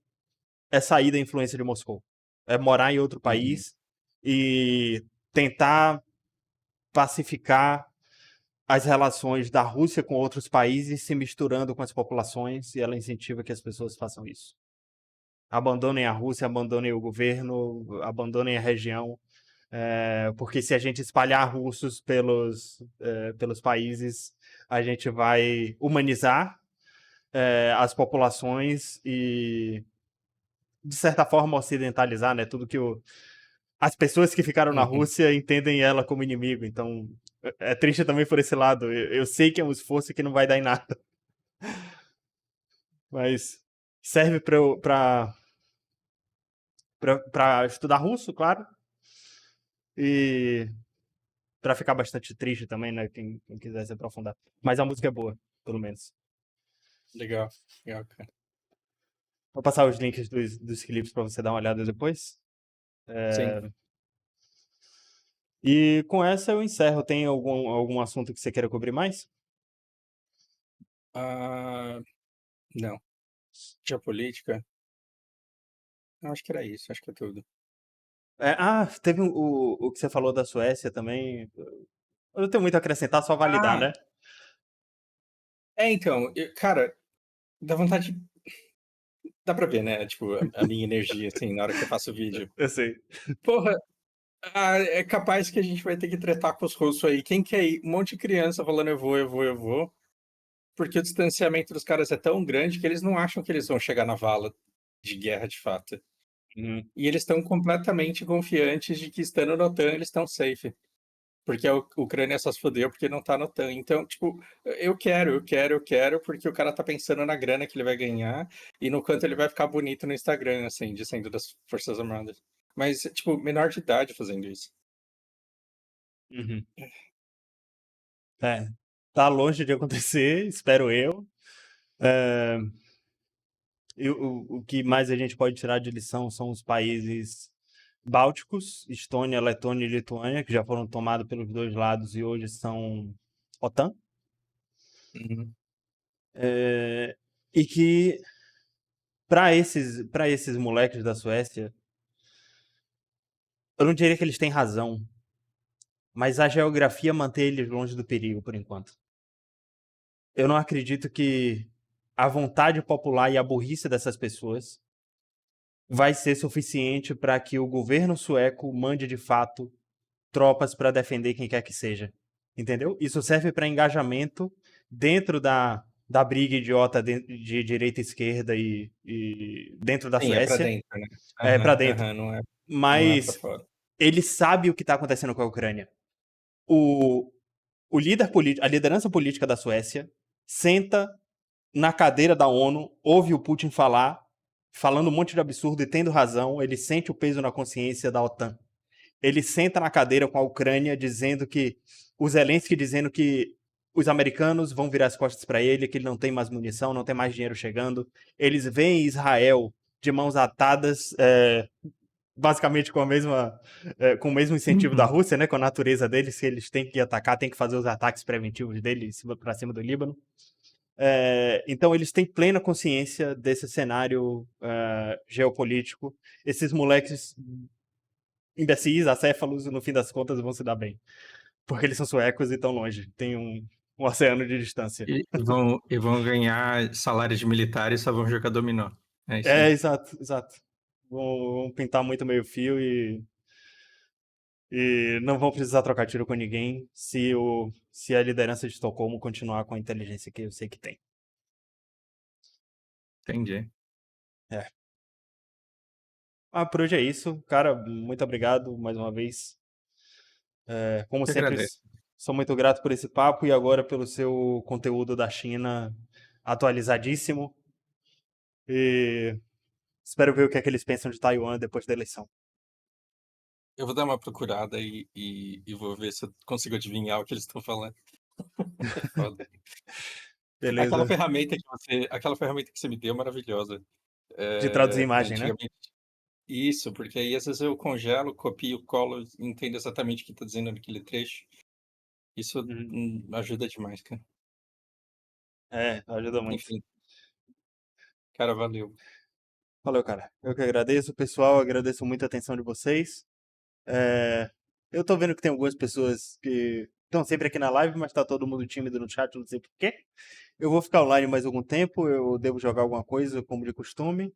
Speaker 2: é sair da influência de Moscou. É morar em outro
Speaker 1: uhum.
Speaker 2: país e tentar pacificar as relações da Rússia com outros países se misturando com as populações e ela incentiva que as pessoas façam isso. Abandonem a Rússia, abandonem o governo, abandonem a região, porque se a gente espalhar russos pelos países, a gente vai humanizar as populações e, de certa forma, ocidentalizar, né? Tudo que as pessoas que ficaram na
Speaker 1: Uhum.
Speaker 2: Rússia entendem ela como inimigo. Então, é triste também por esse lado. Eu sei que é um esforço que não vai dar em nada, mas serve para estudar russo, claro, e para ficar bastante triste também, né? Quem quiser se aprofundar. Mas a música é boa, pelo menos.
Speaker 1: Legal, legal, cara.
Speaker 2: Vou passar os links dos clipes para você dar uma olhada depois.
Speaker 1: Sim.
Speaker 2: E com essa eu encerro. Tem algum assunto que você queira cobrir mais?
Speaker 1: Ah, não. Geopolítica? Eu acho que era isso, acho que é tudo.
Speaker 2: Teve o que você falou da Suécia também. Eu não tenho muito a acrescentar, só validar,
Speaker 1: Ah,
Speaker 2: né?
Speaker 1: então, cara, dá vontade. Dá pra ver, né? Tipo, a minha energia, assim, na hora que eu faço o vídeo.
Speaker 2: Eu sei.
Speaker 1: Porra, é capaz que a gente vai ter que tretar com os russos aí. Quem quer ir? Um monte de criança falando eu vou, eu vou, eu vou. Porque o distanciamento dos caras é tão grande que eles não acham que eles vão chegar na vala de guerra de fato.
Speaker 2: Uhum.
Speaker 1: E eles estão completamente confiantes de que estando na OTAN eles estão safe. Porque a Ucrânia só se fodeu porque não tá na OTAN. Então, tipo, eu quero, porque o cara tá pensando na grana que ele vai ganhar e no quanto ele vai ficar bonito no Instagram, assim, dizendo das Forças Armadas. Mas, tipo, menor de idade fazendo isso.
Speaker 2: Uhum. É, tá longe de acontecer, espero eu. É, e o que mais a gente pode tirar de lição são os países bálticos, Estônia, Letônia e Lituânia, que já foram tomados pelos dois lados e hoje são OTAN.
Speaker 1: Uhum.
Speaker 2: E que para esses moleques da Suécia, eu não diria que eles têm razão, mas a geografia mantém eles longe do perigo por enquanto. Eu não acredito que a vontade popular e a burrice dessas pessoas vai ser suficiente para que o governo sueco mande de fato tropas para defender quem quer que seja. Entendeu? Isso serve para engajamento dentro da briga idiota de direita e esquerda e dentro da
Speaker 1: Sim, é pra
Speaker 2: Suécia.
Speaker 1: dentro, né?
Speaker 2: É para
Speaker 1: Aham,
Speaker 2: dentro.
Speaker 1: aham, não é pra
Speaker 2: Mas
Speaker 1: fora.
Speaker 2: ele sabe o que está acontecendo com a Ucrânia. O, o líder político, a liderança política da Suécia senta na cadeira da ONU, ouve o Putin falar, falando um monte de absurdo e tendo razão, ele sente o peso na consciência da OTAN. Ele senta na cadeira com a Ucrânia dizendo que o Zelensky dizendo que os americanos vão virar as costas para ele, que ele não tem mais munição, não tem mais dinheiro chegando. Eles veem Israel de mãos atadas, basicamente com o mesmo incentivo da
Speaker 1: Uhum.
Speaker 2: Rússia, né, com a natureza deles, que eles têm que atacar, têm que fazer os ataques preventivos deles para cima do Líbano. Então eles têm plena consciência desse cenário geopolítico. Esses moleques imbecis, acéfalos, no fim das contas vão se dar bem. Porque eles são suecos e estão longe. Tem um oceano de distância.
Speaker 1: E vão ganhar salário de militar e só vão jogar dominó. É isso
Speaker 2: É,
Speaker 1: aí.
Speaker 2: exato, exato. Vão pintar muito meio-fio e não vão precisar trocar tiro com ninguém se a liderança de Estocolmo continuar com a inteligência que eu sei que tem.
Speaker 1: Entendi.
Speaker 2: É. Por hoje é isso. Cara, muito obrigado mais uma vez. Como
Speaker 1: Eu
Speaker 2: sempre,
Speaker 1: agradeço.
Speaker 2: sou muito grato por esse papo e agora pelo seu conteúdo da China atualizadíssimo. E espero ver o que é que eles pensam de Taiwan depois da eleição.
Speaker 1: Eu vou dar uma procurada e vou ver se eu consigo adivinhar o que eles estão falando. É foda.
Speaker 2: Beleza?
Speaker 1: Aquela ferramenta que você me deu, maravilhosa.
Speaker 2: De traduzir imagem, né?
Speaker 1: Antigamente isso, porque aí às vezes eu congelo, copio, colo, entendo exatamente o que está dizendo naquele trecho. Isso,
Speaker 2: Uhum.
Speaker 1: ajuda demais, cara.
Speaker 2: Ajuda muito.
Speaker 1: Enfim, cara, valeu.
Speaker 2: Valeu, cara. Eu que agradeço, pessoal. Agradeço muito a atenção de vocês. É, eu tô vendo que tem algumas pessoas que estão sempre aqui na live, mas tá todo mundo tímido no chat, não sei por quê. Eu vou ficar online mais algum tempo, eu devo jogar alguma coisa, como de costume.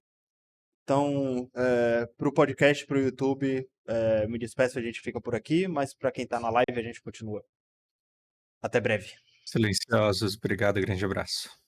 Speaker 2: Então, pro podcast, pro YouTube, me despeço, a gente fica por aqui, mas pra quem tá na live, a gente continua. Até breve.
Speaker 1: Silenciosos, obrigado, grande abraço.